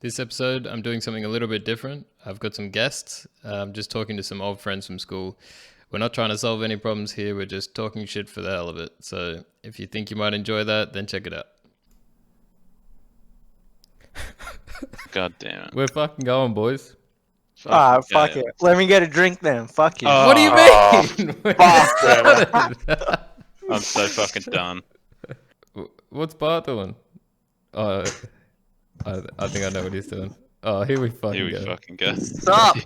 This episode, I'm doing something a little bit different. I've got some guests. I'm just talking to some old friends from school. We're not trying to solve any problems here. We're just talking shit for the hell of it. So if you think you might enjoy that, then check it out. God damn it. We're fucking going, boys. Fuck it. Let me get a drink then. Fuck you. What do you mean? I'm so fucking done. What's Bart doing? I think I know what he's doing. Oh, here we fucking Here we go. fucking go. Stop.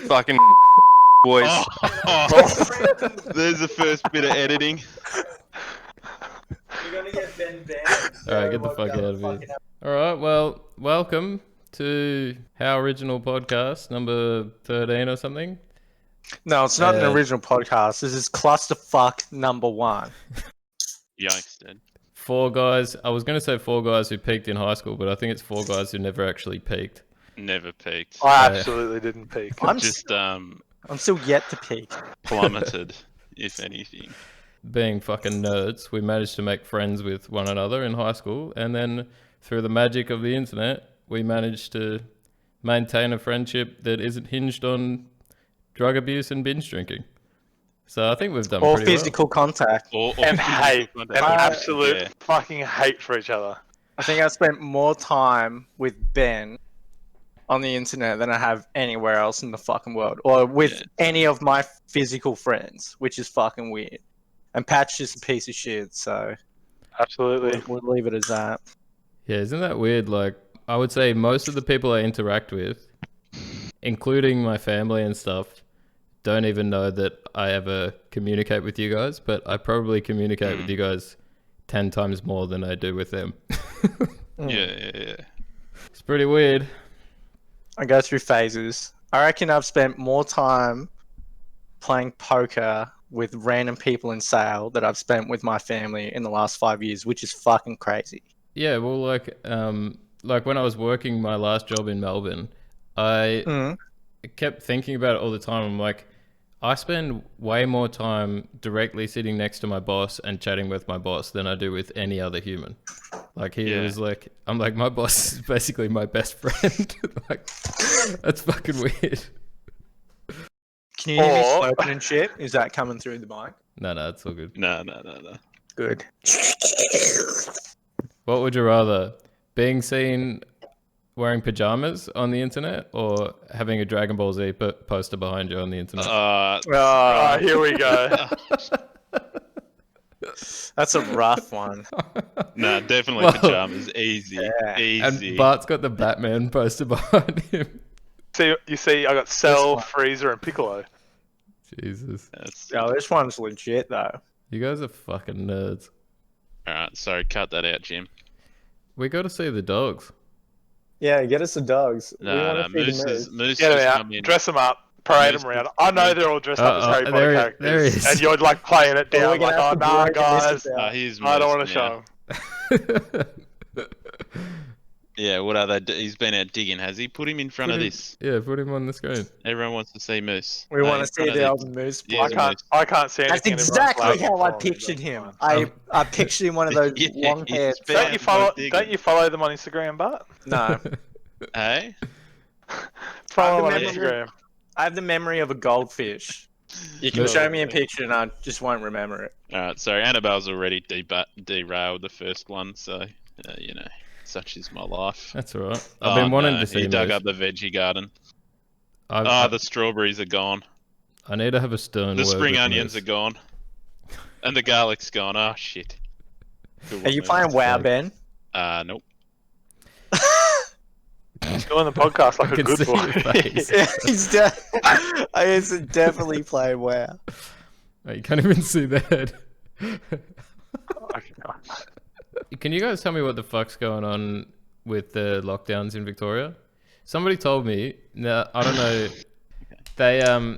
Fucking boys. There's the first bit of editing. You're gonna get Ben banned. Alright, get the fuck out of here. Alright, well, welcome to How Original Podcast, number 13 or something. No, it's not an original podcast. This is Clusterfuck number 1. Yikes, dude. Four guys. I was going to say four guys who peaked in high school, but I think it's four guys who never actually peaked. Never peaked. I absolutely didn't peak. I'm still yet to peak. Plummeted, if anything. Being fucking nerds, we managed to make friends with one another in high school, and then through the magic of the internet, we managed to maintain a friendship that isn't hinged on drug abuse and binge drinking. So I think we've done Or pretty physical contact. Or And physical hate. And contact. absolute Yeah. fucking hate for each other. I think I spent more time with Ben on the internet than I have anywhere else in the fucking world. Or with any of my physical friends, which is fucking weird. And Pat's just a piece of shit, so Absolutely. we'll leave it as that. Yeah, isn't that weird? Like, I would say most of the people I interact with, including my family and stuff, don't even know that I ever communicate with you guys, but I probably communicate with you guys 10 times more than I do with them. Yeah. It's pretty weird. I go through phases. I reckon I've spent more time playing poker with random people in Sale that I've spent with my family in the last 5 years, which is fucking crazy. Yeah, well, like when I was working my last job in Melbourne, I kept thinking about it all the time. I'm like, I spend way more time directly sitting next to my boss and chatting with my boss than I do with any other human. Like he was like, I'm like, my boss is basically my best friend. Like, that's fucking weird. Can you hear me slurping and shit? Is that coming through the mic? No, it's all good. No. Good. What would you rather? Being seen wearing pajamas on the internet or having a Dragon Ball Z poster behind you on the internet? Here we go. That's a rough one. No, definitely Well, pajamas. Easy. Yeah. Easy. And Bart's got the Batman poster behind him. You see, I got Cell, Freezer, and Piccolo. Jesus. Yo, this one's legit though. You guys are fucking nerds. Alright, sorry, cut that out, Jim. We got to see the dogs. Yeah, get us the dogs. No, Moose Get just them come out, in. dress them up, parade them around. I know they're all dressed up as Harry Potter there characters. he is. And you're like playing it down like, oh, nah, guys. Here's I don't Moose want to now. show them. Yeah, what are they? He's been out digging, has he? Put him in front of this. Yeah, put him on the screen. Everyone wants to see Moose. We want in to see front the of old moose. Yeah, I can't see That's anything. exactly how I pictured him. I pictured him one of those long haired. he's been- Don't you follow them on Instagram, Bart? No, Hey? Follow them on I remember- Instagram. I have the memory of a goldfish. You can show me a picture and I just won't remember it. Alright, sorry, Annabelle's already derailed the first one, so, such is my life. That's all right. I've been wanting to see He dug Moose. up the veggie garden. I've- The strawberries are gone. I need to have a stern The word spring with onions Moose. are gone. And the garlic's gone. Oh, shit. Good Are you one, playing Moose. WoW, Ben? Nope. He's doing the podcast like I a can good see your boy. face. Yeah, he's definitely playing WoW. Oh, you can't even see the head. Can you guys tell me what the fuck's going on with the lockdowns in Victoria? Somebody told me. Now I don't know.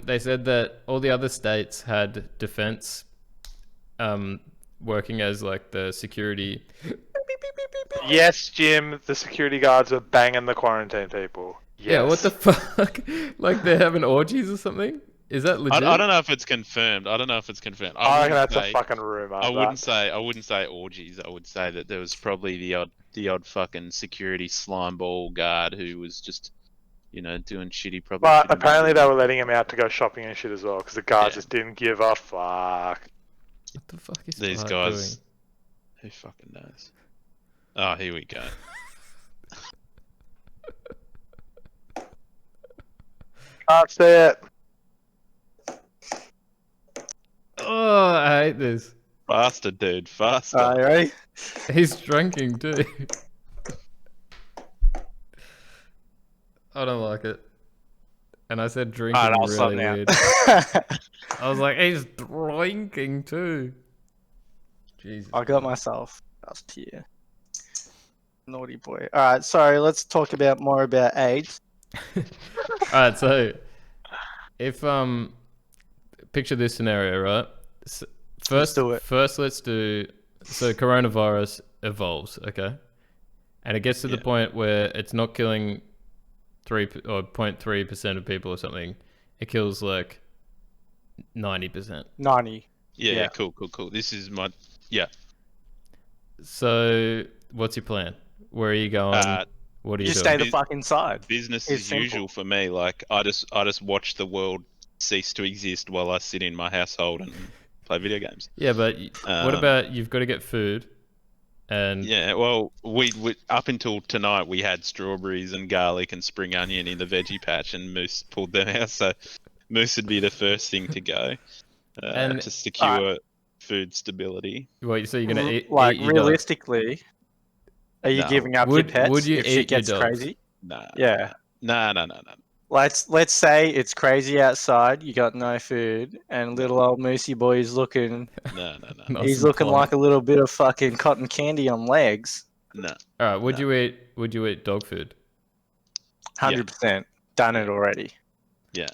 They said that all the other states had defense, working as like the security. Yes, Jim, the security guards are banging the quarantine people. Yes. Yeah, what the fuck? Like they're having orgies or something Is that legit? I don't know if it's confirmed. I don't know if it's confirmed. I reckon wouldn't that's say- a fucking rumor. I wouldn't say orgies. I would say that there was probably the odd fucking security slime ball guard who was just, doing shitty. Probably. But shitty apparently business. they were letting him out to go shopping and shit as well, because the guards Yeah. just didn't give a fuck. What the fuck is These Bart guys. doing? Who fucking knows? Oh, here we go. Can't see it. Oh, I hate this. Faster, dude. Faster. Alright, ready? He's drinking too. I don't like it. And I said drinking Alright, I'll stop really now. weird. I was like, he's drinking too. Jesus. I got myself last here. Naughty boy. Alright, sorry, let's talk about more about AIDS. Alright, so if picture this scenario, right? First, do it. First, let's do. So coronavirus evolves, okay, and it gets to the point where it's not killing 0.3% of people or something. It kills like 90%. 90. Yeah, Yeah. cool. This is my So what's your plan? Where are you going? What are you Just doing? stay the fuck inside. business It's as simple. usual for me. Like I just watch the world cease to exist while I sit in my household and play video games. Yeah, but what Um, about you've got to get food, and Yeah, well, we up until tonight we had strawberries and garlic and spring onion in the veggie patch, and Moose pulled them out. So Moose would be the first thing to go And- to secure food stability. what? So you're gonna eat? Like, eat your dog. realistically, are you No. giving up Would- your pets would you if eat shit your gets dogs? crazy? Nah. Yeah. No. Let's say it's crazy outside, you got no food, and little old Moosey boy is looking No. Nice he's and looking plump. like a little bit of fucking cotton candy on legs. No. All right. Would No. you eat dog food? 100%. Done it already. Yeah.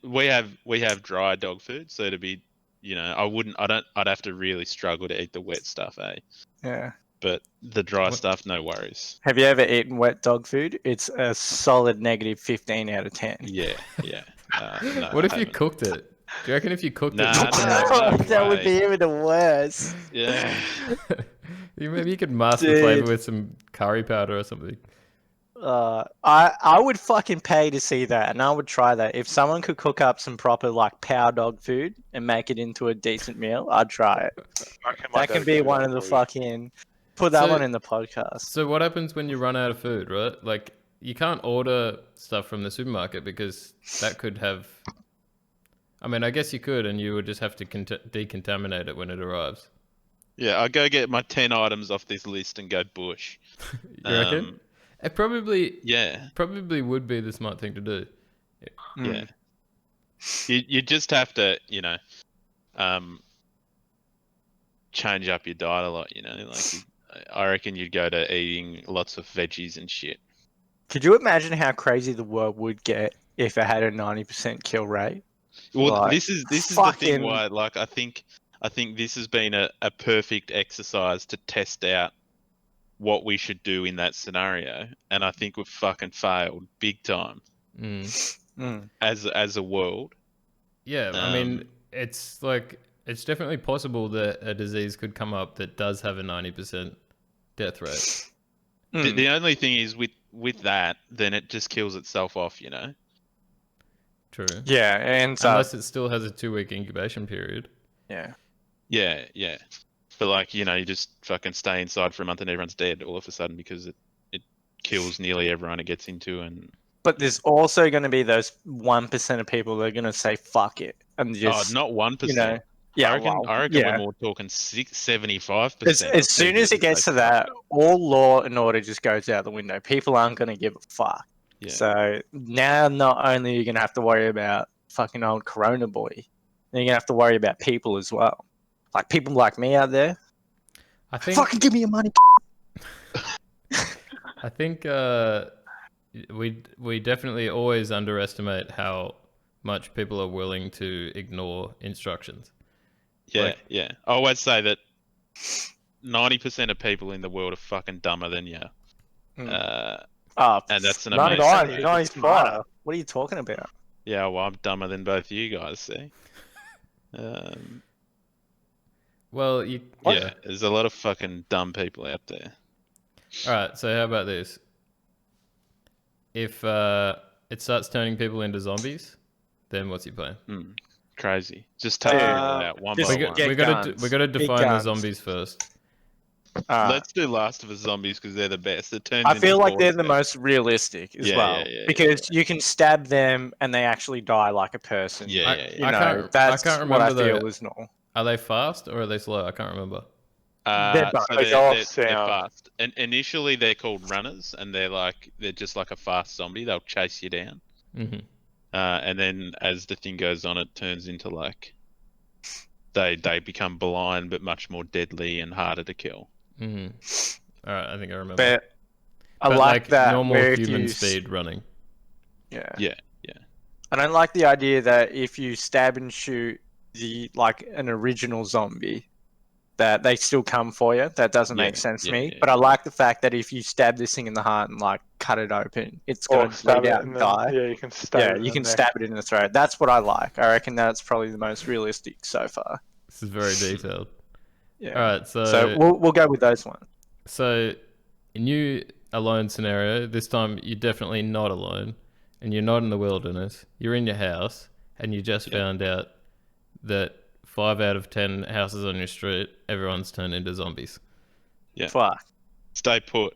We have dry dog food, so to be, I'd have to really struggle to eat the wet stuff, Yeah. But the dry What- stuff, no worries. Have you ever eaten wet dog food? It's a solid negative 15 out of 10. Yeah. No, What if I you haven't. cooked it? Do you reckon if you cooked Nah, it? no that would way. be even worse. Yeah. Maybe you could mask the Dude. flavor with some curry powder or something. I would fucking pay to see that, and I would try that. If someone could cook up some proper like power dog food and make it into a decent meal, I'd try it. That can be one of the fucking. Put that So- one in the podcast. So what happens when you run out of food, right? Like you can't order stuff from the supermarket because that could have. I mean, I guess you could, and you would just have to decontaminate it when it arrives. Yeah, I'll go get my 10 items off this list and go bush. You reckon? It probably Yeah, would be the smart thing to do. yeah. You just have to, change up your diet a lot, I reckon you'd go to eating lots of veggies and shit. Could you imagine how crazy the world would get if it had a 90% kill rate? Well, Like, this is the thing fucking- why, like, I think this has been a perfect exercise to test out what we should do in that scenario, and I think we've fucking failed big time Mm. as a world. Yeah, I mean, it's like it's definitely possible that a disease could come up that does have a 90% death rate. The only thing is with that, then it just kills itself off, True. Yeah, and Unless it still has a 2-week incubation period. yeah. Yeah. But like, you just fucking stay inside for a month and everyone's dead all of a sudden because it kills nearly everyone it gets into, and But there's also going to be those 1% of people that are going to say fuck it and just not 1%. you know. Yeah, I reckon yeah. we're more talking 75%. As soon as it gets to that, all law and order just goes out the window. People aren't going to give a fuck. Yeah. So now, not only are you going to have to worry about fucking old Corona boy, then you're going to have to worry about people as well. Like people like me out there. I think Fucking give me your money. I think we definitely always underestimate how much people are willing to ignore instructions. Yeah. I always say that 90% of people in the world are fucking dumber than you. Oh, And that's an 99, amazing thing. 95. What are you talking about? Yeah, well, I'm dumber than both you guys, see? Well, Yeah, there's a lot of fucking dumb people out there. All right, so how about this? If it starts turning people into zombies, then what's your plan? Crazy. Just take them all out one by one. We gotta define the zombies first. Let's do Last of Us zombies because they're the best. I feel like they're the most realistic as well, because you can stab them and they actually die like a person. I can't remember what I feel is normal. Are they fast or are they slow? I can't remember. They're fast. And initially they're called runners, and they're just like a fast zombie. They'll chase you down. Mm-hmm. And then as the thing goes on, it turns into they become blind, but much more deadly and harder to kill. Mm-hmm. All right, I think I remember. But I like that normal human speed running. Yeah. I don't like the idea that if you stab and shoot an original zombie, that they still come for you. That doesn't make sense to me. But I like the fact that if you stab this thing in the heart and cut it open, it's going to bleed out and die. Yeah, you can stab it. You can stab it in the throat. That's what I like. I reckon that's probably the most realistic so far. This is very detailed. Yeah. All right, so we'll go with those ones. So, in your alone scenario, this time you're definitely not alone, and you're not in the wilderness. You're in your house, and you just found out that 5 out of 10 houses on your street, everyone's turned into zombies. Yeah. Fuck. Stay put.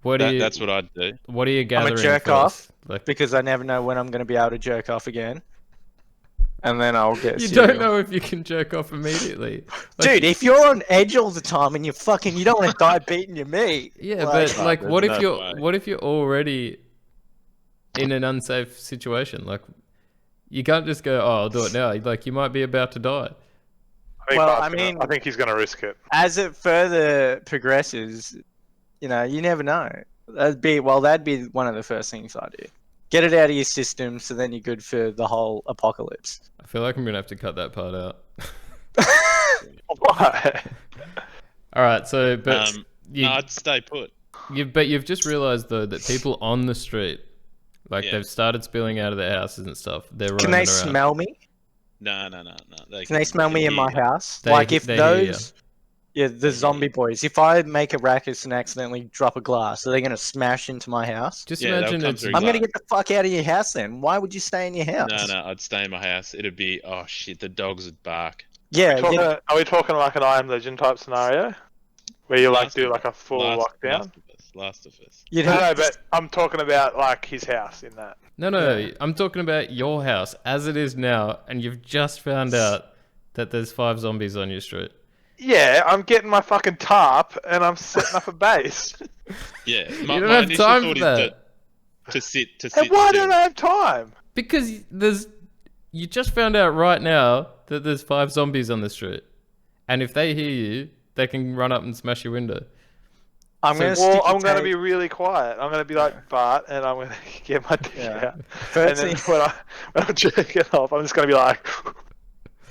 That's what I'd do. What are you gathering? I'm a jerk off because I never know when I'm going to be able to jerk off again. And then I'll get cereal. Don't know if you can jerk off immediately. Dude, if you're on edge all the time and you don't want to die beating your meat. Yeah, but what if you're already in an unsafe situation? You can't just go, I'll do it now. You might be about to die. I think he's going to risk it. As it further progresses, you never know. That'd be one of the first things I do. Get it out of your system, so then you're good for the whole apocalypse. I feel like I'm going to have to cut that part out. Why? All right, so, I'd stay put. But you've just realized, though, that people on the street, they've started spilling out of their houses and stuff. They're roaming around. Can they smell me? No. Can they smell me in my house? The zombie boys. If I make a ruckus and accidentally drop a glass, are they going to smash into my house? Just imagine I'm going to get the fuck out of your house then. Why would you stay in your house? No, I'd stay in my house. It'd be, oh shit, the dogs would bark. Yeah. Are we talking like an I Am Legend type scenario? Where you do a full lockdown? Last of Us. But I'm talking about his house in that. No, I'm talking about your house as it is now, and you've just found out that there's 5 zombies on your street. Yeah, I'm getting my fucking tarp and I'm setting up a base. Yeah, you don't have time for that. To sit. And why don't I have time? Because you just found out right now that there's 5 zombies on the street, and if they hear you, they can run up and smash your window. I'm going to be really quiet. I'm going to be like Bart, and I'm going to get my dick out. And then when I'm jerking off, I'm just going to be like,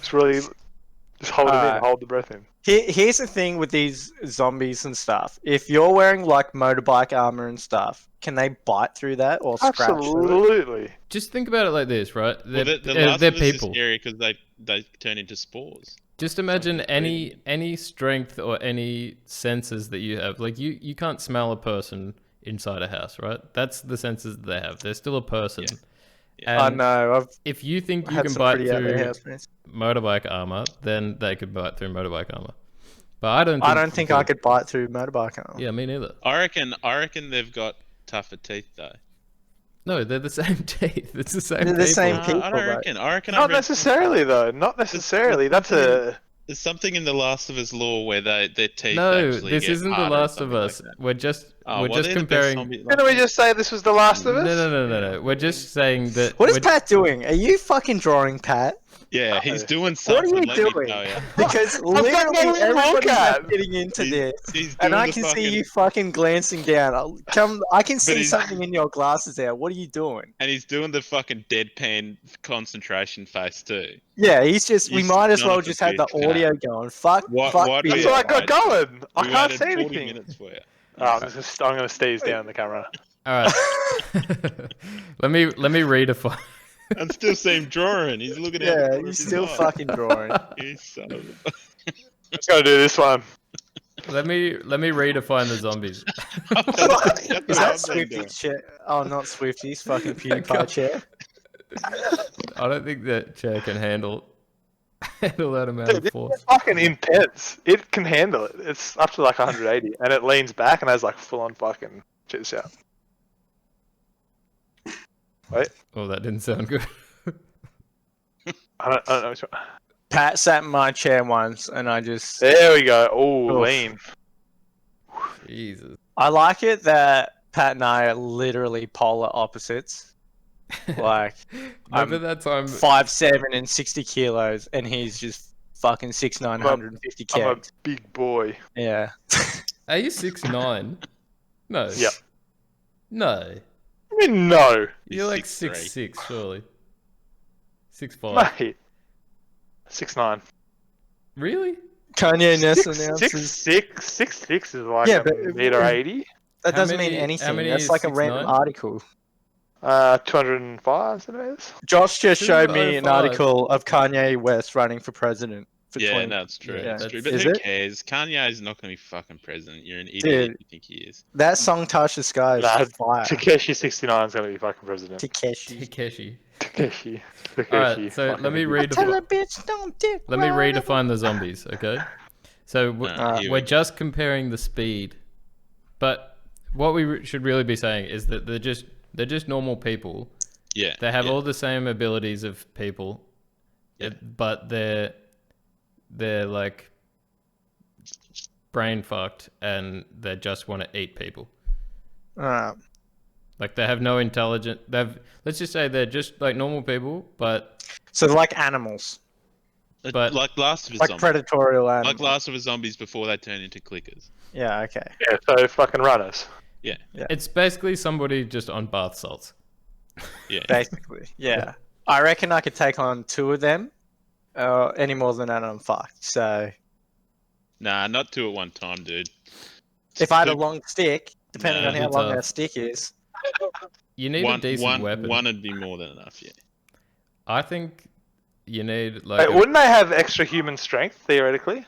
just hold it in, hold the breath in. Here's the thing with these zombies and stuff. If you're wearing motorbike armor and stuff, can they bite through that or scratch? Absolutely. Just think about it like this, right? They're people. Is scary because they turn into spores. Just imagine any strength or any senses that you have. You can't smell a person inside a house, right? That's the senses that they have. They're still a person. Yeah. I know. If you think you can bite through motorbike armor, then they could bite through motorbike armor. But I don't think I could bite through motorbike armor. Yeah, me neither. I reckon they've got tougher teeth though. No, they're the same teeth. It's the same. They're the same people. I reckon. Not necessarily though. Not necessarily. There's something in the Last of Us lore where their teeth. No, this isn't the Last of Us. We're just comparing. Didn't we just say this was the Last of Us? No. We're just saying that. What is Pat doing? Are you fucking drawing, Pat? Yeah, he's doing something. What are you doing? Because literally everybody's getting into this, and I can see you fucking glancing down. I can see something in your glasses there. What are you doing? And he's doing the fucking deadpan concentration face too. Yeah, we might as well just have the audio going. Fuck. That's what I got going. I can't see anything. I'm going to sneeze down the camera. All right. Let me redefine. And still see him drawing. He's looking at Yeah, he's still fucking drawing. He's son of a... Let's go do this one. Let me redefine the zombies. Is that Swifty's chair? Oh, not Swifty's. Fucking PewDiePie chair. I don't think that chair can handle that amount of force. It's fucking intense. It can handle it. It's up to like 180, and it leans back and has like full on fucking shit shout. Wait. Oh, that didn't sound good. I don't know which one. Pat sat in my chair once, and I just. There we go. Oh, lean. Jesus. I like it that Pat and I are literally polar opposites. Like, Remember that time? 5'7" and 60 kilos, and he's just fucking 6'9", 150 I'm a kegs. big boy. Yeah. Are you 6'9"? No. Yep. No. I mean, no. You're like 6'3". 6'6", surely. 6'5". Mate. 6'9". Really? Kanye Ness 6'6" is like Yeah, a but meter 80. That How doesn't many- mean how anything. many That's is like a 6'9"? random article. 205 centimeters. Josh just showed me an 205. article of Kanye West running for president. For Yeah, 20. no, it's true. Yeah. It's true. That's- But Is who it? cares? Kanye's not going to be fucking president. You're an idiot Dude. if you think he is. That song Touch the Sky is Nah, fire. Takeshi 69 is going to be fucking president. Takeshi. Takeshi. Takeshi. Alright, so let me Tell a redefine. bitch don't dick Let me ride. redefine the zombies, okay? So Here we're we go. just comparing the speed, but what we should really be saying is that they're just normal people. Yeah. They have yeah. all the same abilities of people, Yeah. but they're like brain fucked and they just want to eat people. Alright. Like they have no intelligence. Let's just say they're just like normal people, but So they're like animals. But- like Last of Us Like Zombies. predatorial animals. Like Last of Us Zombies before they turn into clickers. Yeah, okay. Yeah, so fucking runners. Yeah. it's basically somebody just on bath salts. Yeah. Basically, yeah. I reckon I could take on 2 of them. Any more than that, I'm fucked. So Nah, not 2 at one time, dude. if I had a Two- long stick, depending Nah. on how It's long tough. that stick is, You need a decent weapon. One would be more than enough, yeah. I think you need like Wait, wouldn't they have extra human strength, theoretically?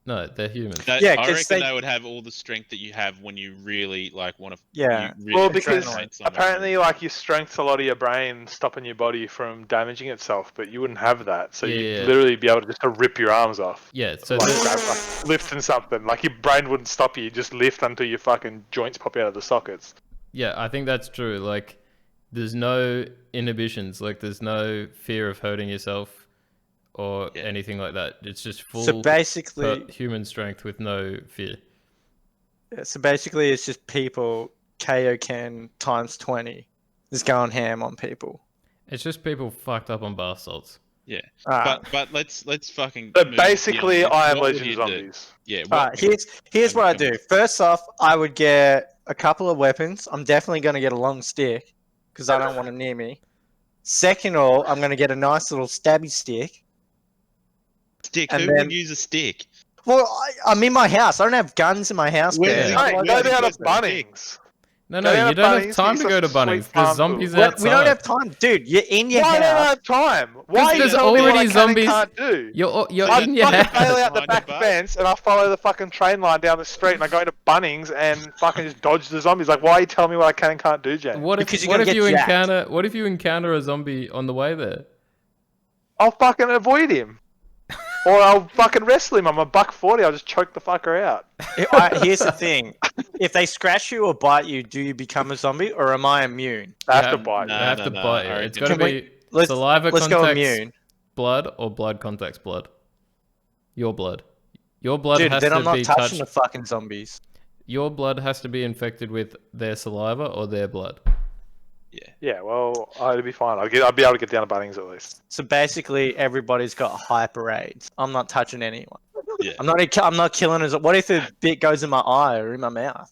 no, they're humans. Yeah, I 'cause reckon they- they would have all the strength that you have when you really like want to. Yeah. Well, because hate someone. apparently, like, your strength's a lot of your brain stopping your body from damaging itself, but you wouldn't have that. So Yeah. you'd literally be able to just to rip your arms off. Yeah, so Like, the- grab, like, lifting something. Like, your brain wouldn't stop you. You just lift until your fucking joints pop out of the sockets. yeah, I think that's true. Like, there's no inhibitions. Like, there's no fear of hurting yourself or Yeah. anything like that. It's just full so basically, human strength with no fear. it's just people Kaioken times 20, just going ham on people. It's just people fucked up on bath salts. Yeah. Alright. But let's fucking. But move basically, beyond this. I Am What would Legend you do? zombies. Yeah. Alright, here's what I do. First off, I would get a couple of weapons. I'm definitely going to get a long stick because I don't want them near me. Second of all, I'm going to get a nice little stabby stick. Stick. and Who then- would use a stick? Well, I'm in my house. I don't have guns in my house. Where Ben. is it? Hey, Where go is it? down to Where's the Bunnings. No, Go down you to don't Bunnings, have time get to go to some sweet Bunnings. farm There's zombies food. outside. We don't have time, dude. You're in your Why don't I house. have time? Why are you there's telling me what already I can and zombies- can't do? You're I in your fucking house. bail out the Behind back your fence and I follow the fucking train line down the street and I go into Bunnings and fucking just dodge the zombies. Like, why are you telling me what I can and can't do, James? What Because if you're gonna get jacked. encounter a zombie on the way there? I'll fucking avoid him. Or I'll fucking wrestle him. I'm a $140. I'll just choke the fucker out. Here's the thing: if they scratch you or bite you, do you become a zombie or am I immune? I have Yeah, to bite You you. no. have to bite you. I It's reckon- got to Can be Let's saliva let's go contacts immune, blood or blood contacts blood. Your blood. Your blood dude. has Then to I'm not be touching touched. the fucking zombies. Your blood has to be infected with their saliva or their blood. Yeah. Yeah, well, I'd be fine. I'd be able to get down to Bunnings at least. So basically, everybody's got hyper AIDS. I'm not touching anyone. Yeah. I'm not killing us. What if a bit goes in my eye or in my mouth?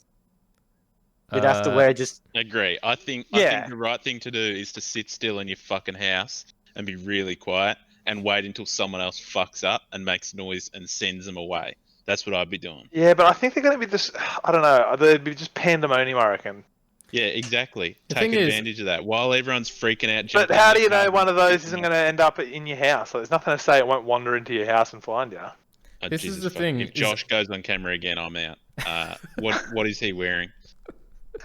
You'd have to wear just. Agree. I think Yeah. the right thing to do is to sit still in your fucking house and be really quiet and wait until someone else fucks up and makes noise and sends them away. That's what I'd be doing. Yeah, but I think they're going to be just, I don't know, they'd be just pandemonium, I reckon. Yeah, exactly. The Take thing is- advantage of that while everyone's freaking out. But jumping how in do the you know car one of and those shit, isn't going to end up in your house? Like, there's nothing to say it won't wander into your house and find you. Oh, This is Jesus the fuck. thing, If is- Josh goes on camera again, I'm out. What is he wearing?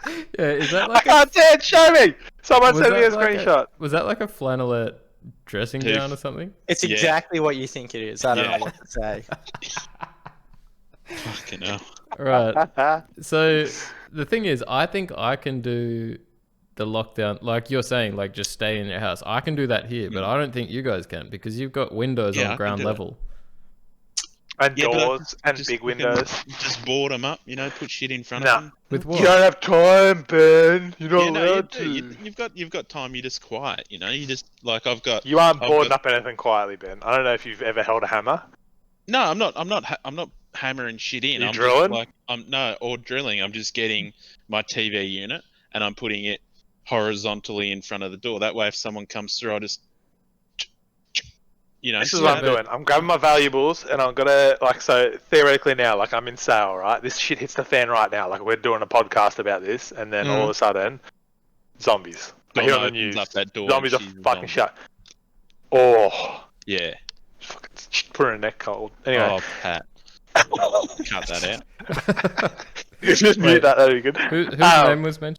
Yeah, is that I like can't see it. Show me. Someone send me a like screenshot. was that like a flannelette dressing Dude. gown or something? It's Yeah. exactly what you think it is. I don't Yeah. know what to say. Fucking hell. Right. So the thing is, I think I can do the lockdown, like you're saying, like just stay in your house. I can do that here, but I don't think you guys can because you've got windows Yeah, I on can ground do that. level. And Yeah, but I doors and just big fucking- windows. Just board them up, put shit in front No. of them. With what? You don't have time, Ben. You're not Yeah, no, you allowed do. to. You've got time. You're just quiet. You just like I've got. You aren't I've boarding got- up anything quietly, Ben. I don't know if you've ever held a hammer. No, I'm not. I'm not hammering shit in. You I'm drilling? Just like or drilling. I'm just getting my TV unit and I'm putting it horizontally in front of the door. That way, if someone comes through, I just. This is what I'm doing. I'm grabbing my valuables and I'm gonna so theoretically now, like I'm in sale, right? This shit hits the fan right now. Like we're doing a podcast about this, and then all of a sudden, zombies. I hear on the news. Up that door Zombies are and she's a fucking zombie. shut. Oh, Yeah. fucking put her in a neck cold. Anyway, Oh, Pat. Cut that out. you just mute that. That'd be good. Whose name was mentioned?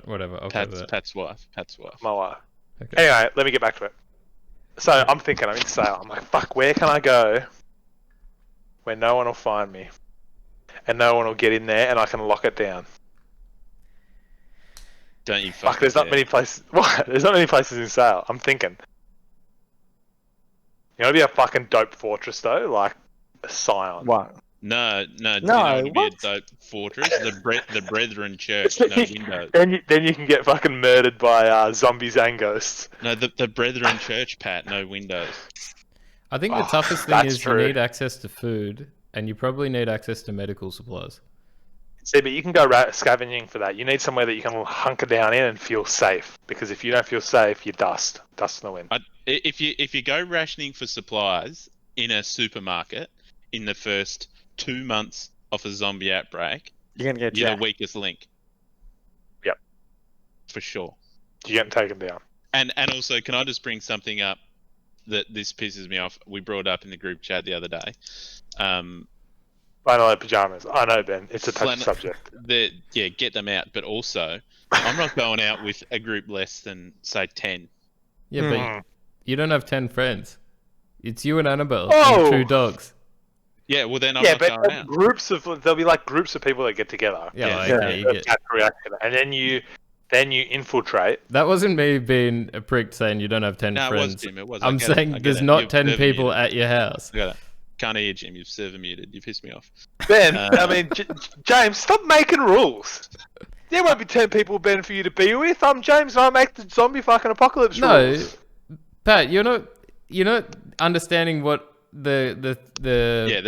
Whatever. I'll cover that. Pat's wife. Pat's wife. My wife. Okay. Anyway, let me get back to it. So I'm thinking, I'm in sale. I'm like, fuck, where can I go where no one will find me? And no one will get in there and I can lock it down. Don't you Fuck, there's not many places. What? There's not many places in sale. I'm thinking. You know, it'd be a fucking dope fortress though, like a Scion. What? No. No, Be a what? dope fortress. The Brethren Church. No windows. Then you can get fucking murdered by zombies and ghosts. No, the Brethren Church, Pat. No windows. I think the Oh, toughest thing that's is true. you need access to food, and you probably need access to medical supplies. See, but you can go scavenging for that. You need somewhere that you can hunker down in and feel safe. Because if you don't feel safe, you're dust. Dust in the wind. If you go rationing for supplies in a supermarket in the first 2 months of a zombie outbreak, You're gonna get you're jacked. the weakest link. Yep. For sure. You're getting taken down. And also, can I just bring something up that this pisses me off? We brought up in the group chat the other day. Flannel pajamas. I know, Ben. It's a touchy subject. Get them out. But also, I'm not going out with a group less than, say, 10. Yeah, but you don't have 10 friends. It's you and Annabelle Oh! and 2 dogs. Yeah, well then I'm Yeah, not but going out. there'll be like groups of people that get together. Yeah, Yeah, okay, you That's get. that reaction. And then you infiltrate. That wasn't me being a prick saying you don't have 10 No, it was friends. Jim. It was. I'm I get it, saying I get there's it. not You've 10 server people muted. at your house. I got it. Can't hear Jim. You've server muted. You pissed me off. Ben, I mean, James, stop making rules. There won't be 10 people, Ben, for you to be with. I'm James and I make the zombie fucking apocalypse No, rules. Pat, you're not understanding what the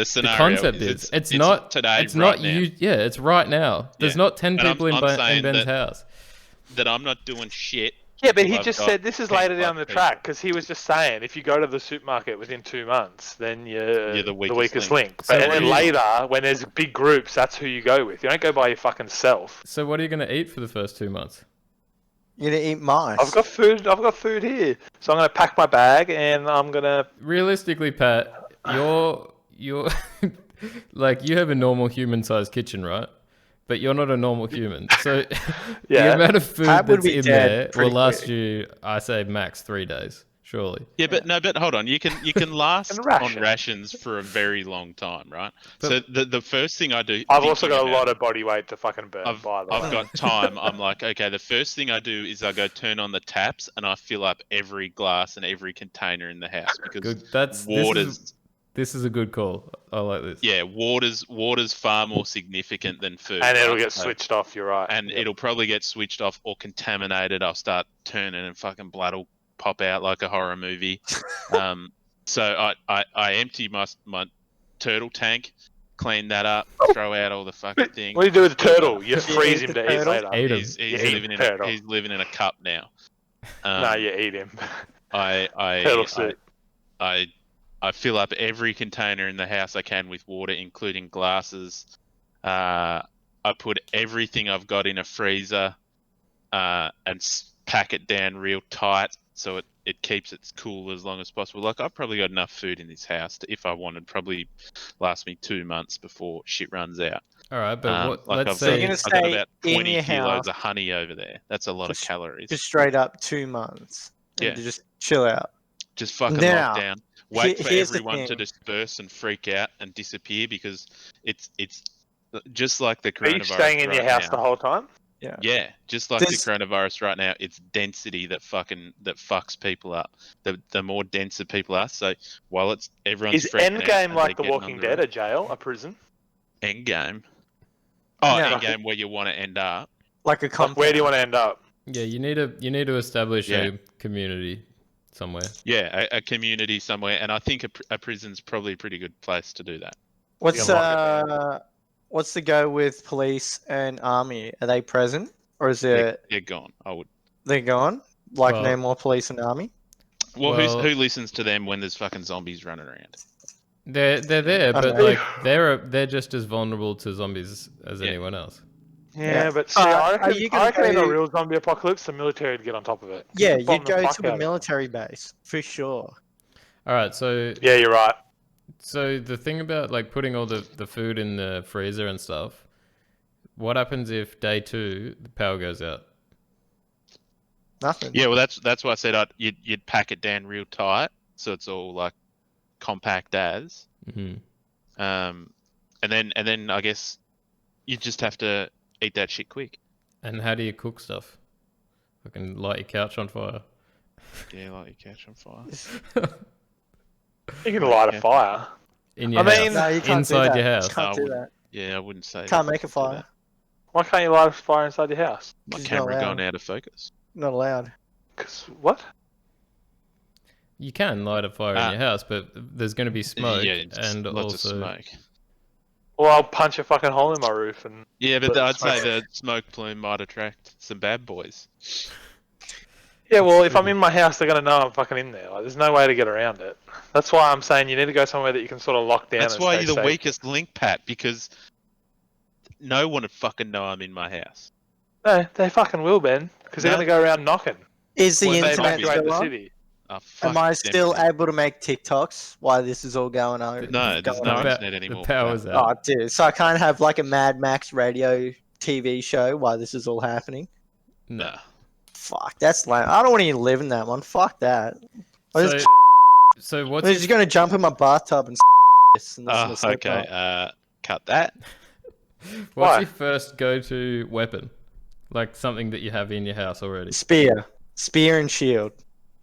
scenario concept is. is. It's not today, It's right not now. you. Yeah, it's right now. There's Yeah. not 10 And people I'm in saying Ben's that- house. That I'm not doing shit. Yeah, but he I've just got said this is 10 later down the plus track because he was just saying if you go to the supermarket within 2 months, then you're the the weakest weakest link. link. So But, and then what do you- later, when there's big groups, that's who you go with. You don't go by your fucking self. So what are you going to eat for the first 2 months? You're gonna eat mice. I've got food. I've got food here, so I'm gonna pack my bag and I'm gonna. Realistically, Pat, you're like you have a normal human-sized kitchen, right? But you're not a normal human. So Yeah. the amount of food Pat would that's be in dead there will pretty last quick. you, I say, max 3 days, surely. Yeah, but hold on. You can last And on ration. rations for a very long time, right? But- So the first thing I do. I've also thinking got a about- lot of body weight to fucking burn. I've by the way. got time. I'm like, okay, the first thing I do is I go turn on the taps and I fill up every glass and every container in the house because Good. water's This is a good call. I like this. yeah, water's far more significant than food. and it'll right? get So- switched off. You're right. and Yep. it'll probably get switched off or contaminated. I'll start turning and fucking blood will pop out like a horror movie. So I empty my turtle tank, clean that up, throw out all the fucking things. What do you do with the turtle? You You freeze eat him the to eat turtle? later. Ate him. He's You eat living in turtle. he's living in a cup now. No, you eat him. Turtle soup. I fill up every container in the house I can with water, including glasses. I put everything I've got in a freezer. pack it down real tight so it keeps it cool as long as possible. Like I've probably got enough food in this house to, if I wanted, probably last me 2 months before shit runs out. All right, but let's I've say got about 20 kilos of honey over there. That's a lot of calories. Just straight up 2 months. And just chill out. Just fucking lock down. Wait for everyone to disperse and freak out and disappear because it's just like the coronavirus. Are you staying in your house the whole time? Yeah. Yeah, just like the coronavirus right now, it's density that fucks people up. The more denser people are, so while everyone's is freaking Endgame out like The Walking Dead, a jail, a prison? Endgame. Oh, no. Endgame, where you want to end up. Like a compound. Where do you want to end up? Yeah, you need to establish a community somewhere. Yeah, a community somewhere, and I think a prison's probably a pretty good place to do that. What's the go with police and army? Are they present, or is it? They're gone. They're gone. No more police and army. Well, who listens to them when there's fucking zombies running around? They're there, but like they're just as vulnerable to zombies as anyone else. Yeah, but see, I reckon in a real zombie apocalypse, the military would get on top of it. Yeah, you'd go to the military base for sure. All right, so yeah, you're right. So the thing about like putting all the food in the freezer and stuff, what happens if day 2 the power goes out? Nothing. Yeah, well that's why I said you'd pack it down real tight so it's all like compact as. Mm-hmm. And then I guess you just have to eat that shit quick. And how do you cook stuff? Fucking light your couch on fire. Yeah, light your couch on fire. You can light a fire. In your house. No, you can't inside do that. your house. You can't do that. Yeah, I wouldn't say. Can't make a fire. Why can't you light a fire inside your house? My camera going out of focus. Not allowed. Cause what? You can light a fire in your house, but there's going to be smoke and lots also of smoke. Well, I'll punch a fucking hole in my roof and. Yeah, but I'd say the smoke plume might attract some bad boys. Yeah, well, if I'm in my house, they're gonna know I'm fucking in there. Like, there's no way to get around it. That's why I'm saying you need to go somewhere that you can sort of lock down. That's why you're the weakest link, Pat, because no one would fucking know I'm in my house. No, they fucking will, Ben, because they're gonna go around knocking. Is the internet still on? City. Am I still able to make TikToks while this is all going on? No, there's no internet anymore. The power's out. Oh, dude. So I can't have like a Mad Max radio TV show while this is all happening? No. Fuck, that's lame. I don't want to live in that one. Fuck that. So what's... I'm just going to jump in my bathtub and okay. Cut that. What's your first go-to weapon? Like something that you have in your house already? Spear and shield.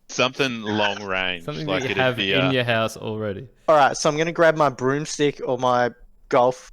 Something long range. Something like that you have in your house already. Alright, so I'm going to grab my broomstick or my golf...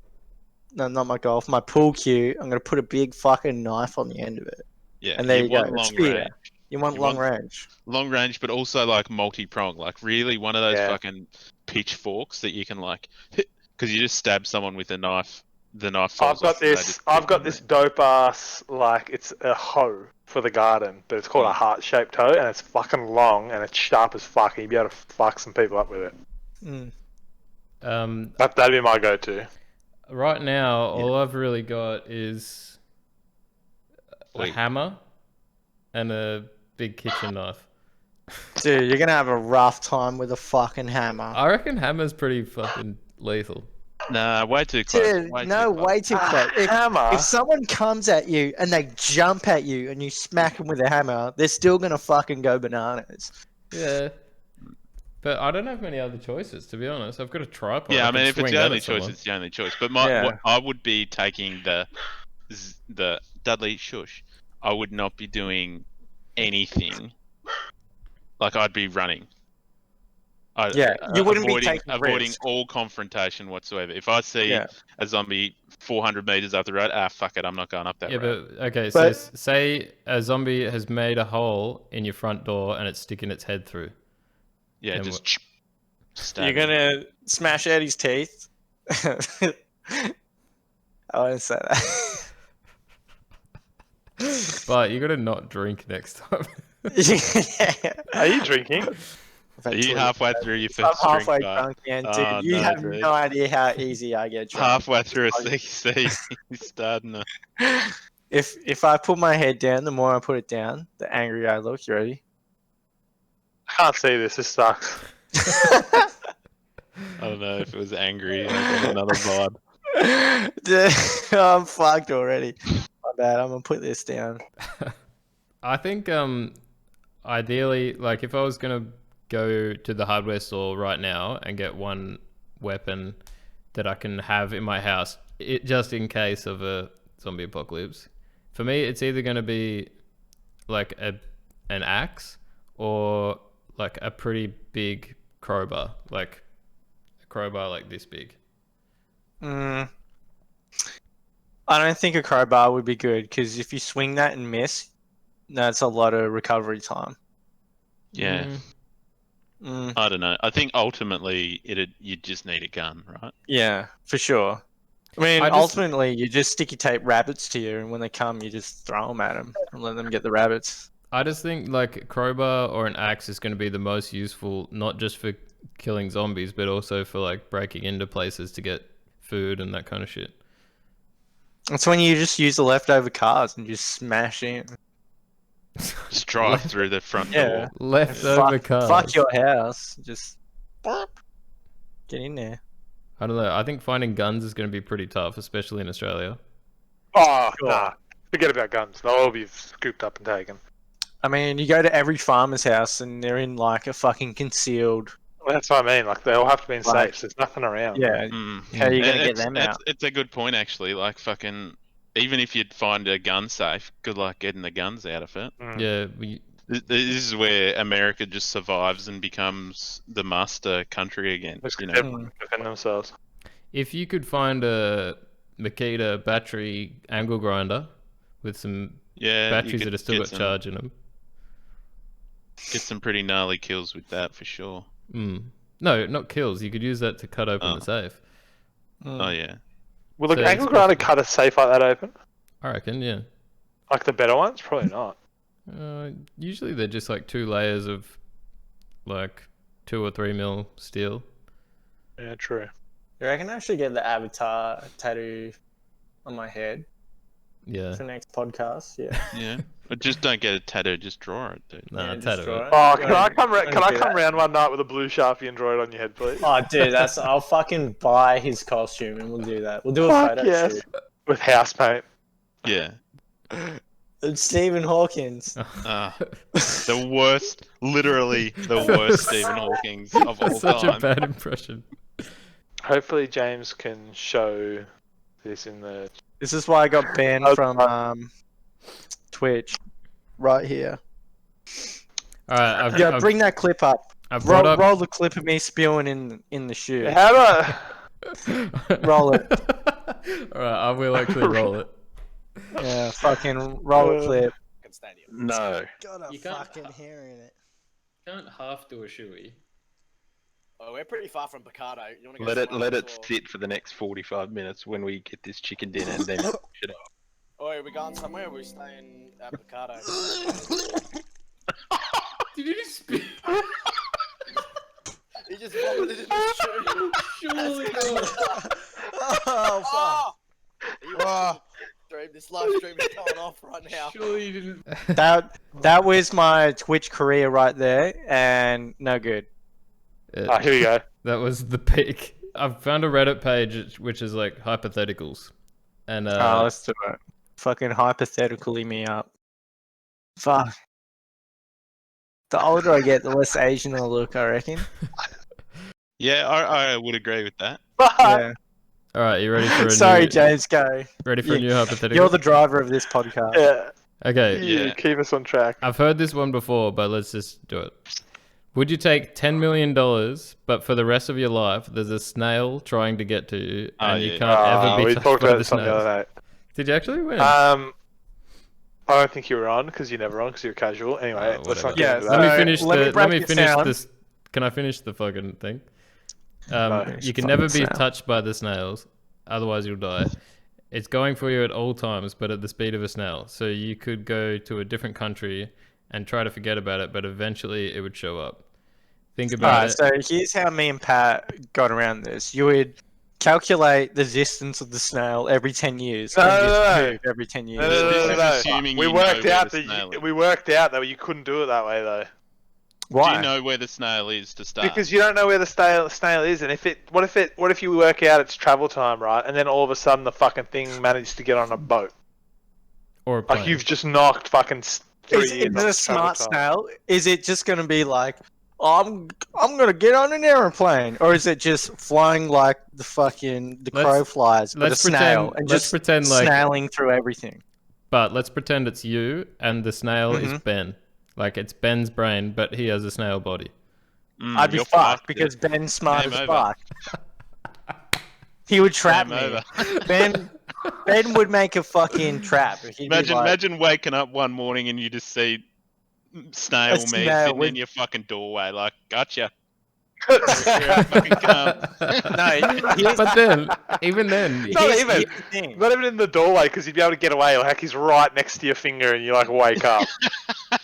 No, not my golf. My pool cue. I'm going to put a big fucking knife on the end of it. Yeah, and there you go. Long range. You want long range. Long range, but also like multi-prong. Like really one of those fucking pitchforks that you can like... Because you just stab someone with a knife. The knife falls off. I've got this dope ass, like, it's a hoe for the garden, but it's called a heart-shaped hoe, and it's fucking long, and it's sharp as fuck, and you'd be able to fuck some people up with it. That'd be my go-to. Right now, all I've really got is a hammer and a big kitchen knife. Dude, you're going to have a rough time with a fucking hammer. I reckon hammer's pretty fucking lethal. Nah, way too close. Dude, way too close. If someone comes at you and they jump at you and you smack them with a hammer, they're still going to fucking go bananas. Yeah. But I don't have many other choices, to be honest. I've got a tripod. Yeah, I mean, if it's the only choice, it's the only choice. But I would be taking the Dudley shush. I would not be doing anything. Like, I'd be running. You wouldn't be taking avoiding risk. all confrontation whatsoever. If I see a zombie 400 meters up the road, fuck it, I'm not going up that road. But okay, so say a zombie has made a hole in your front door and it's sticking its head through. Yeah, and just stab You're gonna smash Eddie's teeth. I won't say that. But you gotta not drink next time. Are you drinking? Are you halfway through your first drink? I'm halfway drunk, and dude, you have no idea how easy I get drunk. Halfway through a CC, you're starting to... If I put my head down, the more I put it down, the angrier I look. You ready? I can't see this. This sucks. I don't know if it was angry. I got another vibe. I'm fucked already. My bad. I'm gonna put this down. I think ideally, like if I was gonna go to the hardware store right now and get one weapon that I can have in my house, just in case of a zombie apocalypse, for me it's either gonna be like an axe or like a pretty big crowbar, like a crowbar like this big. I don't think a crowbar would be good because if you swing that and miss, that's a lot of recovery time. Yeah. I don't know. I think ultimately you just need a gun, right? Yeah, for sure. I mean, ultimately, you just sticky tape rabbits to you, and when they come, you just throw them at them and let them get the rabbits. I just think like a crowbar or an axe is going to be the most useful, not just for killing zombies, but also for like breaking into places to get food and that kind of shit. That's when you just use the leftover cars and just smash in. Just drive through the front door. Leftover cars. Fuck your house. Just get in there. I don't know. I think finding guns is going to be pretty tough, especially in Australia. Oh, nah. Forget about guns. They'll all be scooped up and taken. I mean, you go to every farmer's house and they're in like a fucking concealed. Well, that's what I mean. Like, they all have to be in safes. There's nothing around. Yeah. How are you going to get them out? It's a good point, actually. Like, fucking, even if you'd find a gun safe, good luck getting the guns out of it. Yeah. This is where America just survives and becomes the master country again. Defend themselves. If you could find a Makita battery angle grinder with some batteries that have still got charge in them. Get some pretty gnarly kills with that for sure. No, not kills. You could use that to cut open the safe. Oh, yeah. Will the angle grinder cut a safe like that open? I reckon, yeah. Like the better ones? Probably not. Usually they're just like 2 layers of like 2 or 3 mil steel. Yeah, true. You reckon I should get the Avatar tattoo on my head? Yeah. For next podcast, yeah. Yeah. But just don't get a tattoo, just draw it, dude. Nah, tattoo it. Oh, can I come round one night with a blue Sharpie and draw it on your head, please? Oh, dude, I'll fucking buy his costume and we'll do that. We'll do a photo shoot. With house paint. Yeah. It's Stephen Hawkins. The worst, literally the worst Stephen Hawkings of all time. Such a bad impression. Hopefully James can show this in the... This is why I got banned from Twitch. Right here. Alright, bring that clip up. Roll the clip of me spewing in the shoe. How do I... Roll it. Alright, I will actually roll it. Yeah, fucking roll the clip. No. Got a fucking hair in it. You can't half do a shoey. Oh, we're pretty far from Picardo. You want to go let it sit for the next 45 minutes when we get this chicken dinner and then shut up. Oh, are we going somewhere or are we staying at Picardo? Did you just spit? He just vomited in the shoe. Surely not. Oh, fuck. This live stream is going off right now. Surely you didn't. That was my Twitch career right there, and no good. Here we go. That was the peak. I've found a Reddit page which is like hypotheticals, and let's do it. Fucking hypothetically me up. Fuck. The older I get, the less Asian I look, I reckon. Yeah, I would agree with that. Yeah. All right, you ready for a Sorry, new... James, go. Ready for a new hypothetical? You're the driver of this podcast. Yeah. Okay. Yeah. Keep us on track. I've heard this one before, but let's just do it. Would you take $10 million, but for the rest of your life, there's a snail trying to get to you, and you can't ever be touched by the snail? We talked about this on the other night. Did you actually win? I don't think you were on, because you're never on, because you're casual. Anyway, let's not get into that. Let me finish this. Can I finish the fucking thing? You can never be touched by the snails, otherwise you'll die. It's going for you at all times, but at the speed of a snail. So you could go to a different country and try to forget about it, but eventually it would show up. Think about it. So here's how me and Pat got around this. You would calculate the distance of the snail every 10 years. No, and no, just no. move every 10 years. This is No. assuming We you worked know where out the snail that is. we worked out that you couldn't do it that way though. Why? Do you know where the snail is to start? Because you don't know where the snail is, and what if you work out its travel time, right? And then all of a sudden the fucking thing managed to get on a boat. Or a plane. Like you've just knocked fucking 3 years. Is it off a smart travel time. snail? Is it just going to be like, I'm gonna get on an airplane, or is it just flying like the crow flies, but a snail, and let's just pretend like snailing through everything? But let's pretend it's you and the snail is Ben. Like it's Ben's brain, but he has a snail body. I'd be fucked because Ben's smart as fuck. He would trap me. Ben would make a fucking trap. Imagine waking up one morning and you just see snail me sitting in your fucking doorway, like, gotcha. No, but then, even then, not even in the doorway, because you'd be able to get away. Like he's right next to your finger, and you like wake up,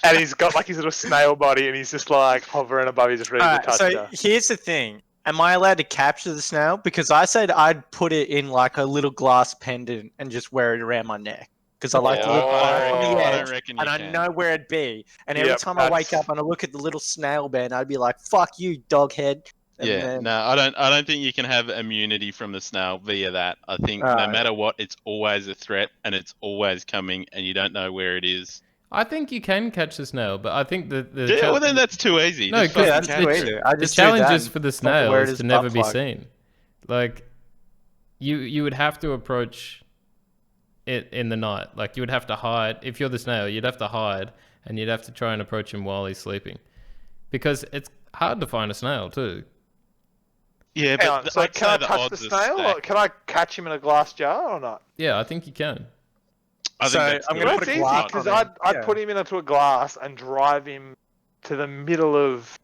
and he's got like his little snail body, and he's just like hovering above you, just ready to touch you. So here's the thing: am I allowed to capture the snail? Because I said I'd put it in like a little glass pendant and just wear it around my neck. Because I like to look right on the edge, and I know where it'd be. And every time I wake up and I look at the little snail Ben, I'd be like, "Fuck you, doghead." No, I don't think you can have immunity from the snail via that. I think no matter what, it's always a threat, and it's always coming, and you don't know where it is. I think you can catch the snail, but I think well, then that's too easy. No, because the challenge is for the snail is to never be seen. Like, you would have to approach it in the night. Like, you would have to hide. If you're the snail, you'd have to hide, and you'd have to try and approach him while he's sleeping, because it's hard to find a snail too. Yeah, but so can I touch the snail? Or can I catch him in a glass jar or not? Yeah, I think you can. I'm going to put a glass because I'd put him into a glass and drive him to the middle of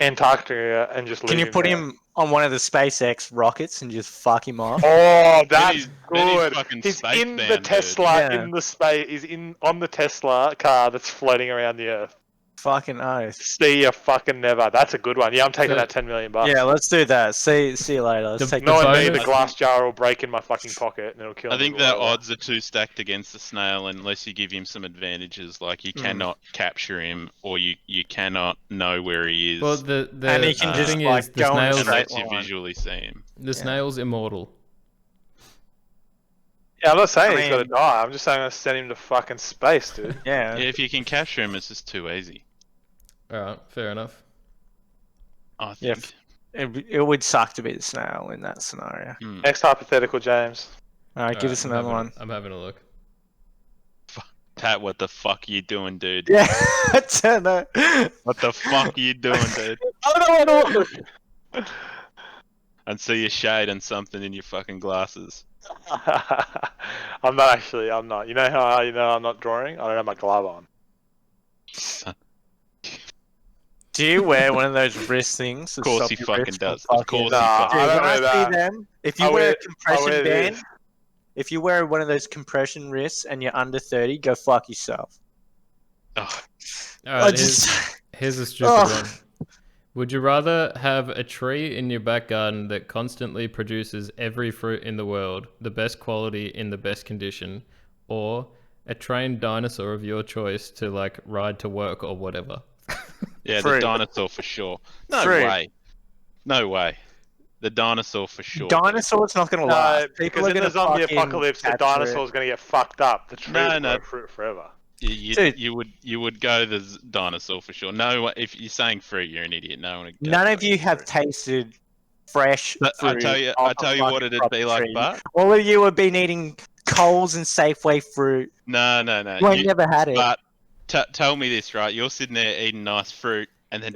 Antarctica and just leave him. Can you put him on one of the SpaceX rockets and just fuck him off? Oh, that's good. He's in the Tesla, in the space. He's on the Tesla car that's floating around the Earth. Fucking oath. See you fucking never. That's a good one. Yeah, I'm taking that $10 million. Yeah, let's do that. See you later. Let's take the glass jar will break in my fucking pocket and it'll kill me. I think the odds are too stacked against the snail unless you give him some advantages, like you cannot capture him or you cannot know where he is. Well, the and he can just thing like is, the snail's unless you visually see him. The snail's immortal. Yeah, I'm not saying he's got to die. I'm just saying I'm going to send him to fucking space, dude. Yeah. If you can capture him, it's just too easy. Alright, fair enough. I think. It would suck to be the snail in that scenario. Next hypothetical, James. Alright, give us another one. I'm having a look. Tat, what the fuck are you doing, dude? Yeah, I don't know. What the fuck are you doing, dude? I don't know. And see your shade and something in your fucking glasses. I'm not. You know how I'm not drawing? I don't have my glove on. Do you wear one of those wrist things? Of course he fucking does. Of course he fucking does. When I see them, if you wear a compression band, if you wear one of those compression wrists and you're under 30, go fuck yourself. Alright, here's a stupid one. Would you rather have a tree in your back garden that constantly produces every fruit in the world, the best quality in the best condition, or a trained dinosaur of your choice to like ride to work or whatever? Yeah, the dinosaur for sure. No way. The dinosaur for sure. Dinosaur's not going to last. Because in the zombie apocalypse, the dinosaur's going to get fucked up. The tree will grow fruit forever. You would go the dinosaur for sure. No, if you're saying fruit, you're an idiot. None of you have tasted fresh fruit. I tell you what it'd be like, but all of you have been eating Coles and Safeway fruit. No. You never had it. But tell me this, right? You're sitting there eating nice fruit, and then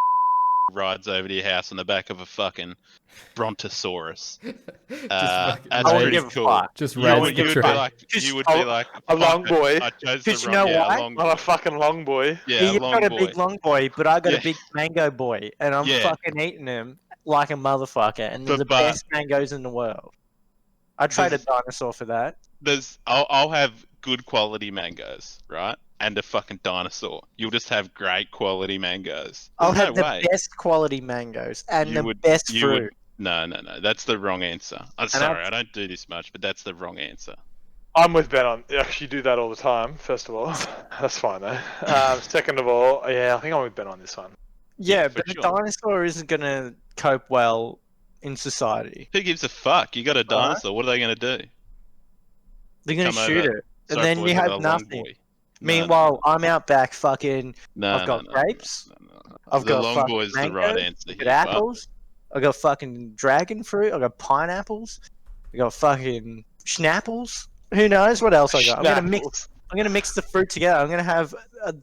rides over to your house on the back of a fucking brontosaurus. That's pretty cool. Just you would be like a long boy. I chose the wrong. You know why? I'm a fucking long boy. Yeah, you've got a big long boy, but I got a big mango boy, and I'm fucking eating them like a motherfucker. And they're the best mangoes in the world. I'd trade a dinosaur for that. I'll have good quality mangoes, right? And a fucking dinosaur. You'll just have great quality mangoes. I'll have the best quality mangoes and the best fruit. No. That's the wrong answer. I'm sorry, I don't do this much, but that's the wrong answer. I'm with Ben on. Actually, you do that all the time. First of all, that's fine though. Second of all, yeah, I think I'm with Ben on this one. Yeah, for but sure. a dinosaur isn't gonna cope well in society. Who gives a fuck? You got a dinosaur. What are they going to do? They're gonna Come shoot over. it, Sorry, and then boys, you I got have a long nothing. boy. Meanwhile, I'm out back fucking. No, I've got grapes. no. I've The got long fucking boy is the mango, right answer I've here. got but- apples. I got fucking dragon fruit. I got pineapples. I got fucking schnapples. Who knows what else I got? I'm gonna mix the fruit together. I'm gonna have